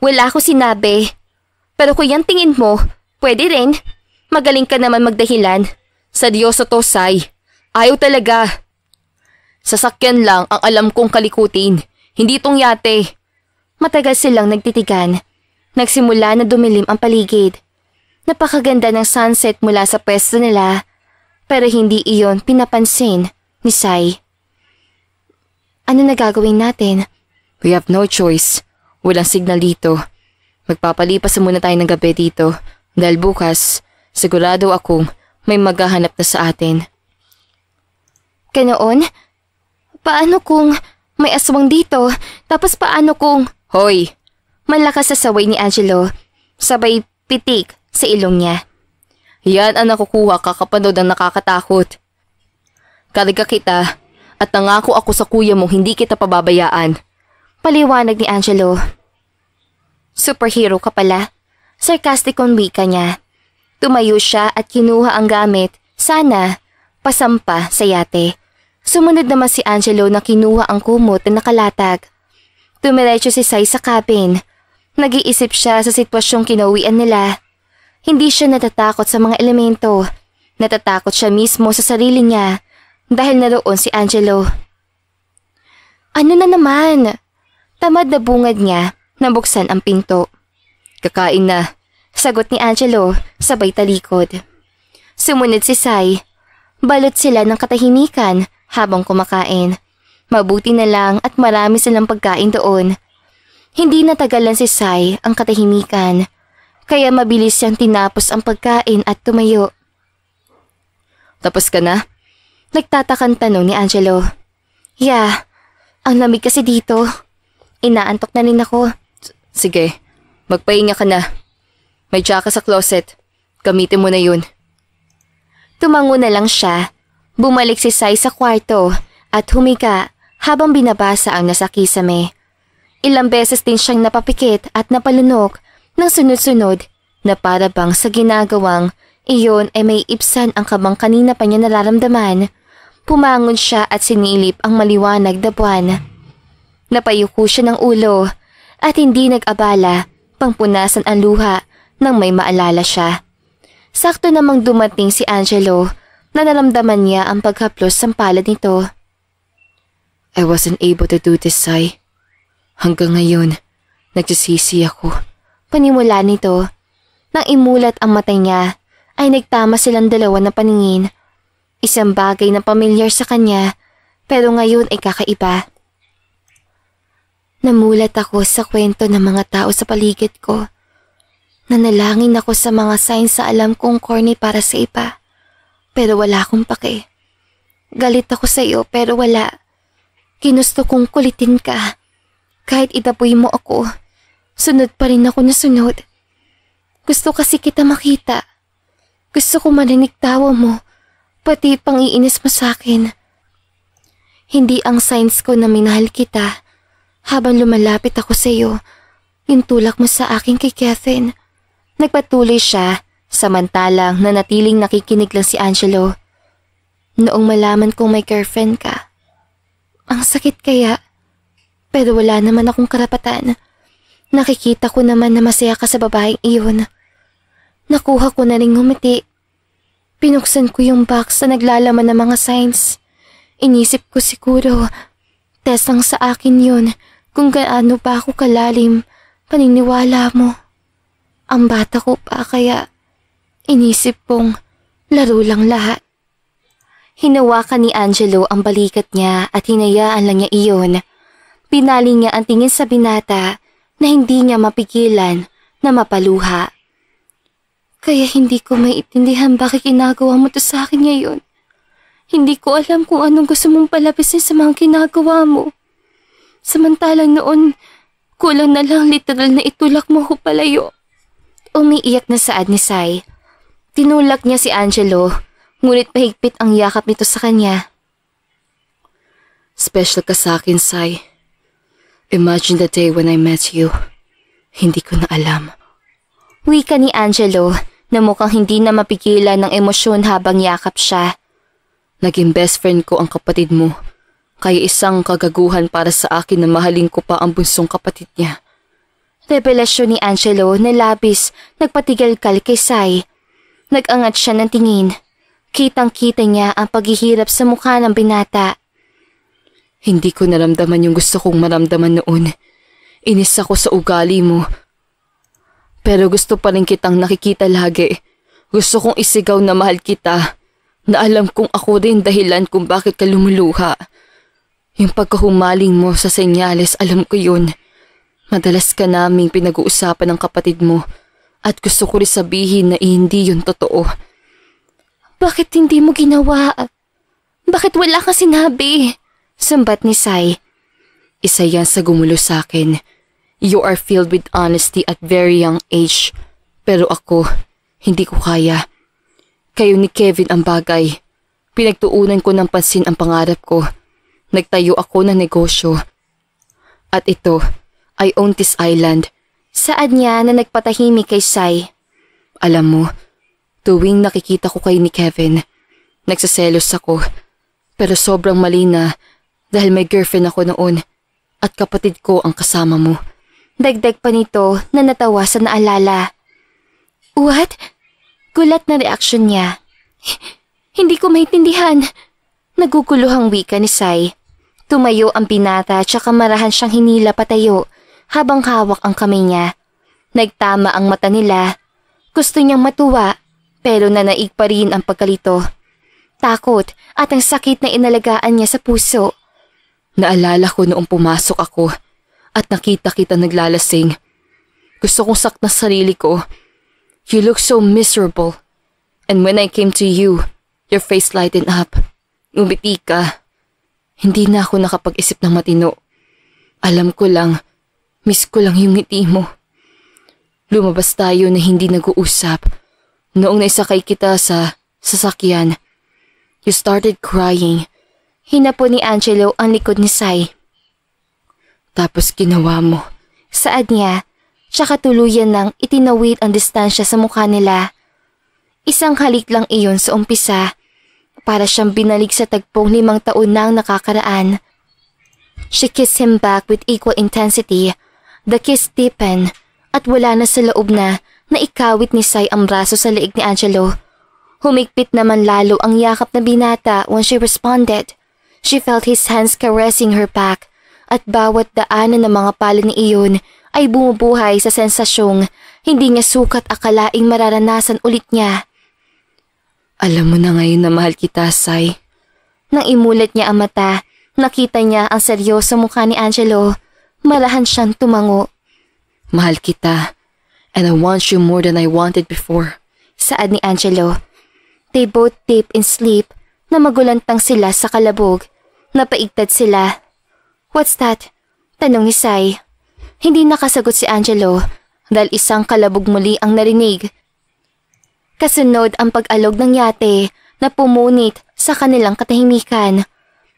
Wala ako sinabi. Pero kung yan tingin mo, pwede rin. Magaling ka naman magdahilan. Seryoso to, Sai. Ayaw talaga. Sasakyan lang ang alam kong kalikutin. Hindi tong yate. Matagal silang nagtitigan. Nagsimula na dumilim ang paligid. Napakaganda ng sunset mula sa pwesto nila. Pero hindi iyon pinapansin ni Sai. Ano na gagawin natin? We have no choice. Walang signal dito. Magpapalipas muna tayo ng gabi dito. Dahil bukas, sigurado akong may maghahanap na sa atin. Ganoon? Paano kung may aswang dito? Tapos paano kung... Hoy! Malakas sa saway ni Angelo. Sabay pitik sa ilong niya. Yan ang nakukuha kakapanood ng nakakatakot. Karga kita at nangako ako sa kuya mo hindi kita pababayaan. Paliwanag ni Angelo. Superhero ka pala. Sarcastic ang wika niya. Tumayo siya at kinuha ang gamit. Sana pasampa sa yate. Sumunod naman si Angelo na kinuha ang kumot na nakalatag. Tumiretso si Sai sa cabin. Nag-iisip siya sa sitwasyong kinauwian nila. Hindi siya natatakot sa mga elemento. Natatakot siya mismo sa sarili niya dahil naroon si Angelo. Ano na naman? Tamad na bungad niya nang buksan ang pinto. Kakain na. Sagot ni Angelo sabay talikod. Sumunod si Sai. Balot sila ng katahimikan habang kumakain. Mabuti na lang at marami silang pagkain doon. Hindi natagalan si Sai ang katahimikan, kaya mabilis siyang tinapos ang pagkain at tumayo. Tapos ka na? Nagtatakan tanong ni Angelo. Yeah, ang lamig kasi dito. Inaantok na rin ako. Sige, magpahinga ka na. May tsaka sa closet. Gamitin mo na yun. Tumango na lang siya. Bumalik si Sai sa kwarto at humiga habang binabasa ang nasa kisame. Ilang beses din siyang napapikit at napalunok ng sunod-sunod na para bang sa ginagawang iyon ay may ibsan ang kabang kanina pa niya nararamdaman. Pumangon siya at sinilip ang maliwanag na buwan. Napayuko siya ng ulo at hindi nag-abala pangpunasan ang luha nang may maalala siya. Sakto namang dumating si Angelo na naramdaman niya ang paghaplos ng palad nito. I wasn't able to do this, Sai. Hanggang ngayon, nagsisisi ako. Panimula nito. Nang imulat ang mata niya, ay nagtama silang dalawa na paningin. Isang bagay na pamilyar sa kanya, pero ngayon ay kakaiba. Namulat ako sa kwento ng mga tao sa paligid ko. Nanalangin ako sa mga signs sa alam kong corny para sa iba. Pero wala akong pake. Galit ako sa'yo pero wala. Ginusto kong kulitin ka. Kahit itaboy mo ako, sunod pa rin ako na sunod. Gusto kasi kita makita. Gusto ko marinig tawa mo, pati pang-iinis mo sa'kin. Hindi ang signs ko na minahal kita. Habang lumalapit ako sa'yo, yung tulak mo sa akin kay Kevin. Nagpatuloy siya, samantalang nanatiling nakikinig lang si Angelo. Noong malaman kong may girlfriend ka. Ang sakit kaya, pero wala naman akong karapatan. Nakikita ko naman na masaya ka sa babaeng iyon. Nakuha ko na ring ngumiti. Pinuksan ko yung box na naglalaman ng mga signs. Inisip ko siguro, test lang sa akin yun kung gaano pa ako kalalim paniniwala mo. Ang bata ko pa kaya inisip kong laro lang lahat. Hinawakan ni Angelo ang balikat niya at hinayaan lang niya iyon. Pinali niya ang tingin sa binata na hindi niya mapigilan na mapaluha. Kaya hindi ko maiintindihan bakit ginagawa mo to sa akin ngayon. Hindi ko alam kung anong gusto mong palapisin sa mga ginagawa mo. Samantalang noon, kulang na lang literal na itulak mo ko palayo. Umiiyak na saad ni Sai. Tinulak niya si Angelo, ngunit mahigpit ang yakap nito sa kanya. Special ka sa akin, Sai. Imagine the day when I met you. Hindi ko na alam. Wika ni Angelo na mukhang hindi na mapigilan ng emosyon habang yakap siya. Naging best friend ko ang kapatid mo, kaya isang kagaguhan para sa akin na mahalin ko pa ang bunsong kapatid niya. Revelasyon ni Angelo na labis nagpatigal-kal kay Sai. Nag-angat siya ng tingin. Kitang-kita niya ang paghihirap sa mukha ng binata. Hindi ko naramdaman yung gusto kong maramdaman noon. Inis ako sa ugali mo. Pero gusto pa rin kitang nakikita lagi. Gusto kong isigaw na mahal kita. Na alam kong ako din dahilan kung bakit ka lumuluha. Yung pagkahumaling mo sa senyales, alam ko yun. Madalas ka naming pinag-uusapan ng kapatid mo. At gusto ko rin sabihin na hindi yun totoo. Bakit hindi mo ginawa? Bakit wala kang sinabi? Sambat ni Sai. Isa yan sa gumulo sa akin. You are filled with honesty at very young age. Pero ako, hindi ko kaya. Kayo ni Kevin ang bagay. Pinagtuunan ko ng pansin ang pangarap ko. Nagtayo ako ng negosyo. At ito, I own this island. Saad niya na nagpatahimik kay Sai. Alam mo, tuwing nakikita ko kay ni Kevin, nagsaselos ako. Pero sobrang mali na dahil may girlfriend ako noon at kapatid ko ang kasama mo. Dagdag pa nito na natawa sa naalala. What? Gulat na reaksyon niya. Hindi ko maintindihan. Naguguluhang wika ni Sai. Tumayo ang binata at saka marahan siyang hinila patayo habang hawak ang kamay niya. Nagtama ang mata nila. Gusto niyang matuwa pero nanaig pa rin ang pagkalito. Takot at ang sakit na inalagaan niya sa puso. Naalala ko noong pumasok ako at nakita kita naglalasing. Gusto kong saktan sarili ko. You look so miserable. And when I came to you, your face lightened up. Umiti ka. Hindi na ako nakapag-isip ng matino. Alam ko lang, miss ko lang yung ngiti mo. Lumabas tayo na hindi nag-uusap. Noong naisakay kita sa sasakyan, you started crying. Hinapo ni Angelo ang likod ni Sai. Tapos ginawa mo. Saad niya, tsaka tuluyan nang itinawid ang distansya sa mukha nila. Isang halik lang iyon sa umpisa, para siyang binalik sa tagpong 5 taon nang nakakaraan. She kissed him back with equal intensity. The kiss deepened at wala na sa loob na ikawit ni Sai ang braso sa leeg ni Angelo. Humigpit naman lalo ang yakap na binata when she responded. She felt his hands caressing her back at bawat daanan ng mga pala ni iyon ay bumubuhay sa sensasyong hindi niya sukat akalaing mararanasan ulit niya. Alam mo na ngayon na mahal kita, Sai. Nang imulat niya ang mata, nakita niya ang seryoso mukha ni Angelo. Marahan siyang tumango. Mahal kita, and I want you more than I wanted before. Saad ni Angelo. They both deep in sleep na magulantang sila sa kalabog. Napaigtad sila. "What's that?" tanong ni Sai. Hindi nakasagot si Angelo dahil isang kalabog muli ang narinig. Kasunod ang pag-alog ng yate na pumunit sa kanilang katahimikan.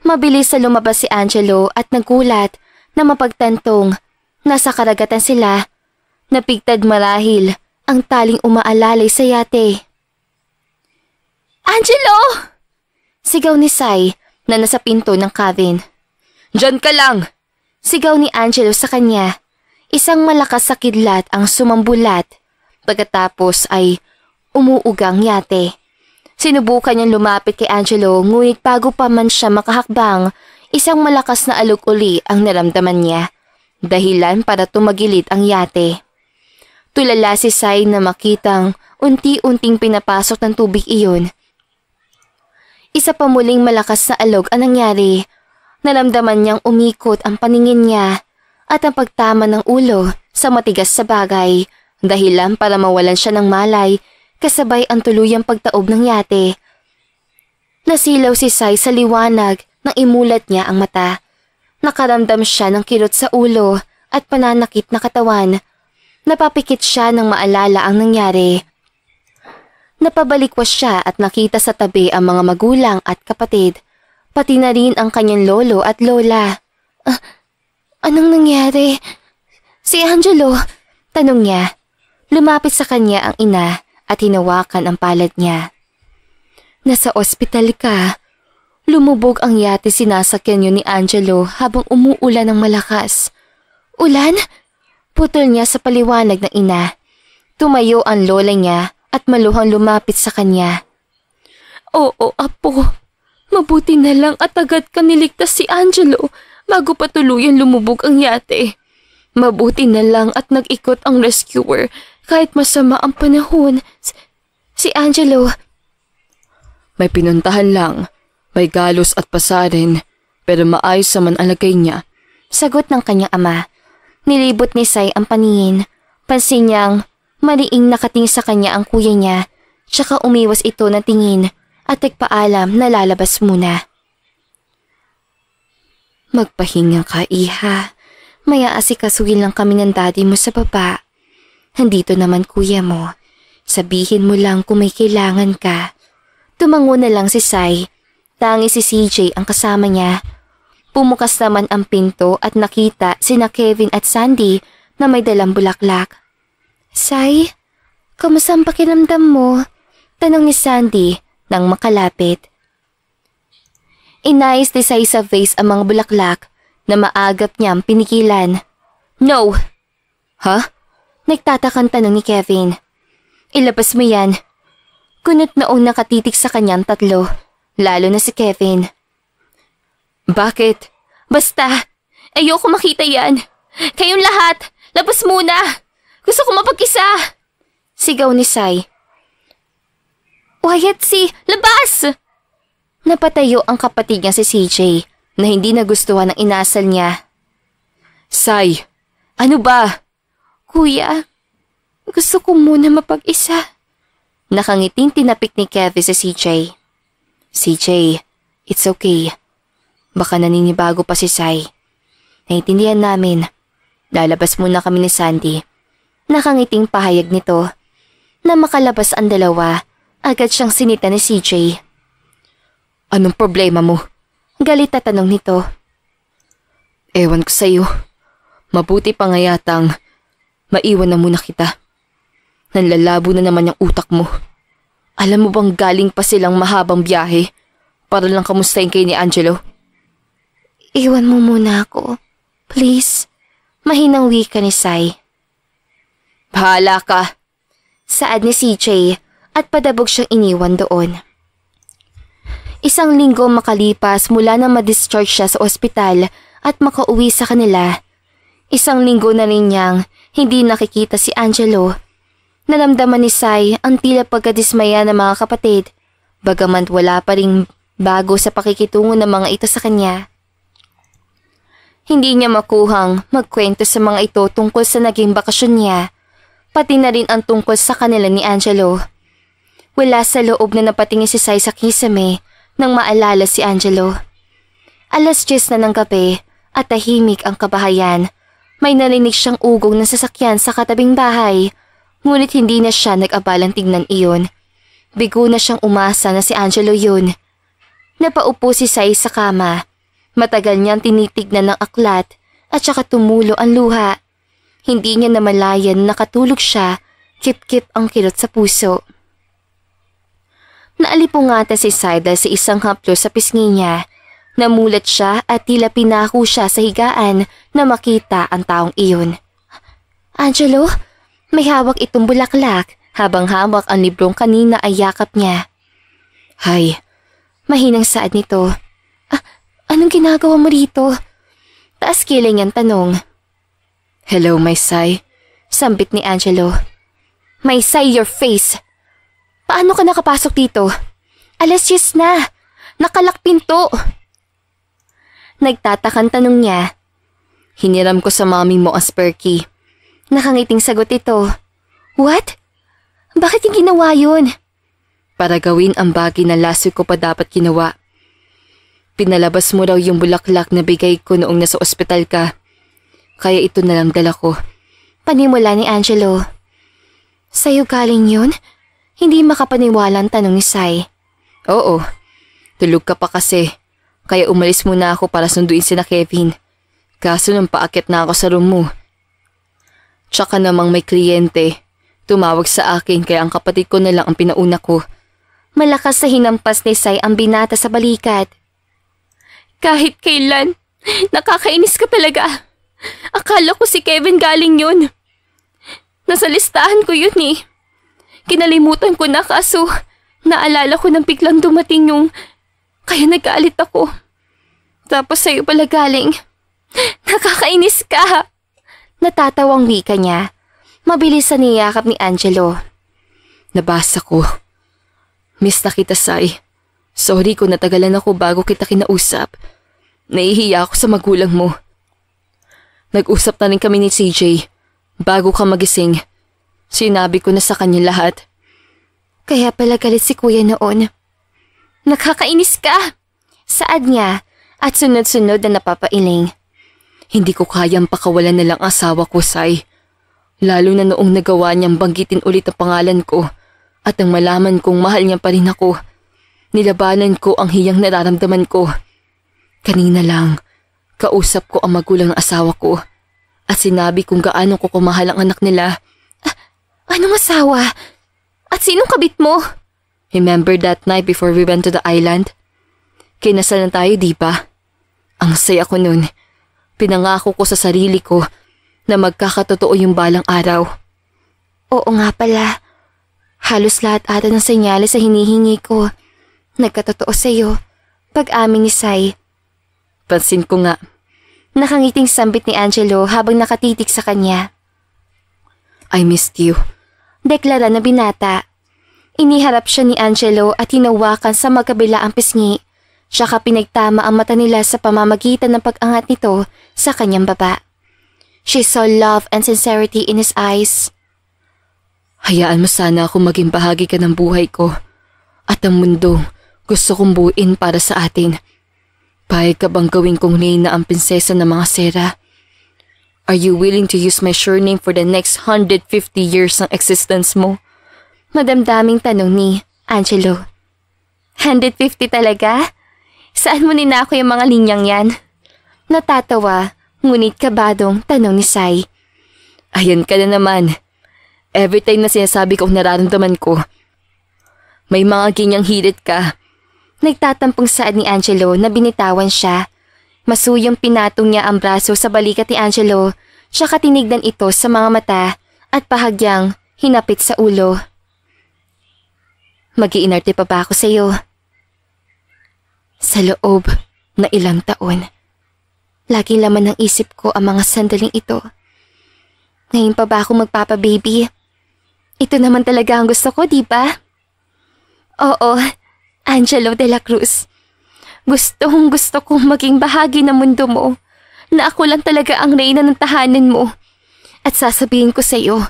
Mabilis na lumabas si Angelo at nagulat na mapagtantong nasa karagatan sila. Napigtad marahil ang taling umaalalay sa yate. "Angelo!" Sigaw ni Sai na nasa pinto ng cabin. "Diyan ka lang!" Sigaw ni Angelo sa kanya. Isang malakas na kidlat ang sumambulat. Pagkatapos ay umuugang yate. Sinubukan niyang lumapit kay Angelo ngunit bago pa man siya makahakbang, isang malakas na alog uli ang naramdaman niya. Dahilan para tumagilid ang yate. Tulala si Sai na makitang unti-unting pinapasok ng tubig iyon. Isa pa muling malakas na alog ang nangyari. Naramdaman niyang umikot ang paningin niya at ang pagtama ng ulo sa matigas sa bagay. Dahilan para mawalan siya ng malay kasabay ang tuluyang pagtaob ng yate. Nasilaw si Sai sa liwanag nang imulat niya ang mata. Nakaramdam siya ng kirot sa ulo at pananakit na katawan. Napapikit siya nang maalala ang nangyari. Napabalikwas siya at nakita sa tabi ang mga magulang at kapatid, pati na rin ang kanyang lolo at lola. Anong nangyari? Si Angelo, tanong niya. Lumapit sa kanya ang ina at hinawakan ang palad niya. "Nasa ospital ka." Lumubog ang yate sinasakyan yun ni Angelo habang umuulan ng malakas. "Ulan?" Putol niya sa paliwanag ng ina. Tumayo ang lola niya at maluhang lumapit sa kanya. "Oo, apo. Mabuti na lang at agad ka niligtas si Angelo bago pa tuluyang lumubog ang yate. Mabuti na lang at nag-ikot ang rescuer kahit masama ang panahon. Si Angelo." "May pinuntahan lang. May galos at pasarin, pero maayos naman ang lagay niya," sagot ng kanyang ama. Nilibot ni Sai ang paningin. Pansin niyang mariing nakatingin sa kanya ang kuya niya, tsaka umiwas ito ng tingin at nagpaalam na lalabas muna. "Magpahinga ka, iha. May aasikasuhin lang kami ng daddy mo sa baba. Handito naman kuya mo. Sabihin mo lang kung may kailangan ka." Tumango na lang si Sai. Tangi si CJ ang kasama niya. Pumukas naman ang pinto at nakita sina Kevin at Sandy na may dalang bulaklak. "Sai, kamusta ang pakiramdam mo?" tanong ni Sandy nang makalapit. Inayos ni Sai sa vase ang mga bulaklak na maagap niyang pinigilan. "No!" "Ha?" Nagtatakang tanong ni Kevin. "Ilabas mo yan." Kunot noong nakatitik sa kanyang tatlo, lalo na si Kevin. "Bakit?" "Basta, ayoko makita yan. Kayong lahat, labas muna. Gusto ko mapag-isa." Sigaw ni Sai. "Wyatt, labas!" Napatayo ang kapatid niya si CJ na hindi nagustuhan ng inasal niya. "Sai, ano ba?" "Kuya, gusto ko muna mapag-isa." Nakangiting tinapik ni Kevin si CJ. "CJ, it's okay. Baka naninibago pa si Sai. Naintindihan namin. Lalabas muna kami ni Sandy." Nakangiting pahayag nito. Na makalabas ang dalawa, agad siyang sinita ni CJ. "Anong problema mo?" Galit na tanong nito. "Ewan ko sa'yo. Mabuti pa nga yatang maiwan na muna kita. Nanlalabo na naman yung utak mo. Alam mo bang galing pa silang mahabang biyahe para lang kamustahin kayo ni Angelo?" "Iwan mo muna ako. Please." Mahinang wika ni Sai. "Bahala ka." Saad ni CJ at padabog siyang iniwan doon. Isang linggo makalipas mula na ma-discharge siya sa ospital at makauwi sa kanila. Isang linggo na rin niyang hindi nakikita si Angelo. Naramdaman ni Sai ang tila pagkadismaya ng mga kapatid, bagaman wala pa ring bago sa pakikitungo ng mga ito sa kanya. Hindi niya makuhang magkwento sa mga ito tungkol sa naging bakasyon niya, pati na rin ang tungkol sa kanila ni Angelo. Wala sa loob na napatingin si Sai sa kisame nang maalala si Angelo. 10:00 na ng gabi at tahimik ang kabahayan. May narinig siyang ugong ng sasakyan sa katabing bahay, ngunit hindi na siya nag-abalang tignan iyon. Bigo na siyang umasa na si Angelo yun. Napaupo si Sai sa kama. Matagal niyang tinitignan ng aklat at saka tumulo ang luha. Hindi niya namalayan na nakatulog siya, kip-kip ang kirot sa puso. Naalipungatan si Sai dahil sa isang haplos sa pisngi niya. Namulat siya at tila pinako siya sa higaan na makita ang taong iyon. Angelo, may hawak itong bulaklak habang hawak ang librong kanina ay yakap niya. Hay, mahinang saad nito. Anong ginagawa mo rito? Taas kilay niyang tanong. Hello, my Sai, sambit ni Angelo. My Sai, your face! Paano ka nakapasok dito? 10:00 na! Nakalak pinto! Nagtatakang tanong niya. Hiniram ko sa mami mo ang spare key. Nakangiting sagot ito. What? Bakit yung ginawa yun? Para gawin ang bagay na laso ko pa dapat ginawa. Pinalabas mo raw yung bulaklak na bigay ko noong nasa ospital ka. Kaya ito na lang dala ko. Panimula ni Angelo. Sa'yo galing yun? Hindi makapaniwala ang tanong ni Sai. Oo, tulog ka pa kasi. Kaya umalis muna ako para sunduin sina Kevin. Kaso nang paakit na ako sa room mo. Tsaka namang may kliyente. Tumawag sa akin kaya ang kapatid ko na lang ang pinauna ko. Malakas sa hinampas ni Sai ang binata sa balikat. Kahit kailan, nakakainis ka talaga. Akala ko si Kevin galing yun. Nasa listahan ko yun eh. Kinalimutan ko na kaso naalala ko nang biglang dumating yung... Kaya nagalit ako. Tapos sa'yo pala galing. Nakakainis ka. Natatawang wika niya. Mabilis sa niyakap ni Angelo. Nabasa ko. Miss na kita, Sai. Sorry kung natagalan ako bago kita kinausap. Nahihiya ako sa magulang mo. Nag-usap na rin kami ni CJ. Bago ka magising, sinabi ko na sa kanya lahat. Kaya pala galit si kuya noon. Nakakainis ka! Saad niya at sunod-sunod na napapailing. Hindi ko kayang pakawalan na lang asawa ko, Sai. Lalo na noong nagawa niyang banggitin ulit ang pangalan ko at nang malaman kong mahal niya pa rin ako. Nilabanan ko ang hiyang nararamdaman ko. Kanina lang, kausap ko ang magulang ng asawa ko at sinabi kung gaano ko kumahal ang anak nila. Anong asawa? At sinong kabit mo? Remember that night before we went to the island? Kinasal na tayo, di ba? Ang saya ko nun. Pinangako ko sa sarili ko na magkakatotoo yung balang araw. Oo nga pala. Halos lahat ata ng senyales sa hinihingi ko. Nagkatotoo sa'yo. Pag-amin ni Sai. Pansin ko nga. Nakangiting sambit ni Angelo habang nakatitik sa kanya. I missed you. Deklara na binata. Iniharap siya ni Angelo at hinawakan sa magkabila ang pisngi. Tsaka pinagtama ang mata nila sa pamamagitan ng pag-angat nito sa kanyang baba. She saw love and sincerity in his eyes. Hayaan mo sana ako maging bahagi ka ng buhay ko. At ang mundo gusto kong buuin para sa atin. Payag ka bang gawin kong Reyna ang prinsesa ng mga Sera? Are you willing to use my surname for the next 150 years ng existence mo? Madamdaming tanong ni Angelo. 150 talaga? Saan mo ninako yung mga linyang yan? Natatawa, ngunit kabadong tanong ni Sai. Ayan ka na naman. Every time na sinasabi kong nararamdaman ko, may mga ganyang hirit ka. Nagtatampong saad ni Angelo na binitawan siya. Masuyang pinatong niya ang braso sa balikat ni Angelo, tsaka tinignan ito sa mga mata at bahagyang hinapit sa ulo. Mag-iinarte pa ba ako sa'yo? Sa loob na ilang taon, laging laman ng isip ko ang mga sandaling ito. Ngayon pa ba ako magpapa-baby? Ito naman talaga ang gusto ko, di ba? Oo, Angelo de la Cruz. Gusto kong maging bahagi ng mundo mo, na ako lang talaga ang reyna ng tahanan mo. At sasabihin ko sa'yo,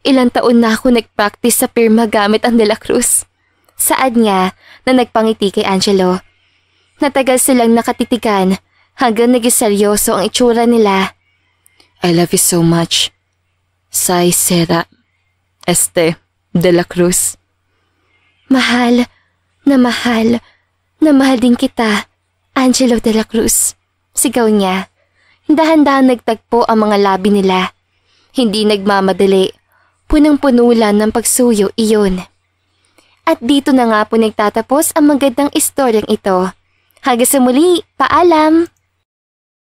ilang taon na ako nag-practice sa pirma gamit ang de la Cruz. Saad niya na nagpangiti kay Angelo. Natagal silang nakatitigan hanggang naging seryoso ang itsura nila. I love you so much. Sai Sera Este de la Cruz. Mahal na mahal din kita, Angelo de la Cruz. Sigaw niya. Dahan-dahan nagtagpo ang mga labi nila. Hindi nagmamadali. Punang-puno lang ng pagsuyo iyon. At dito na nga po nagtatapos ang magandang istoryang ito. Hanggang sa muli, paalam!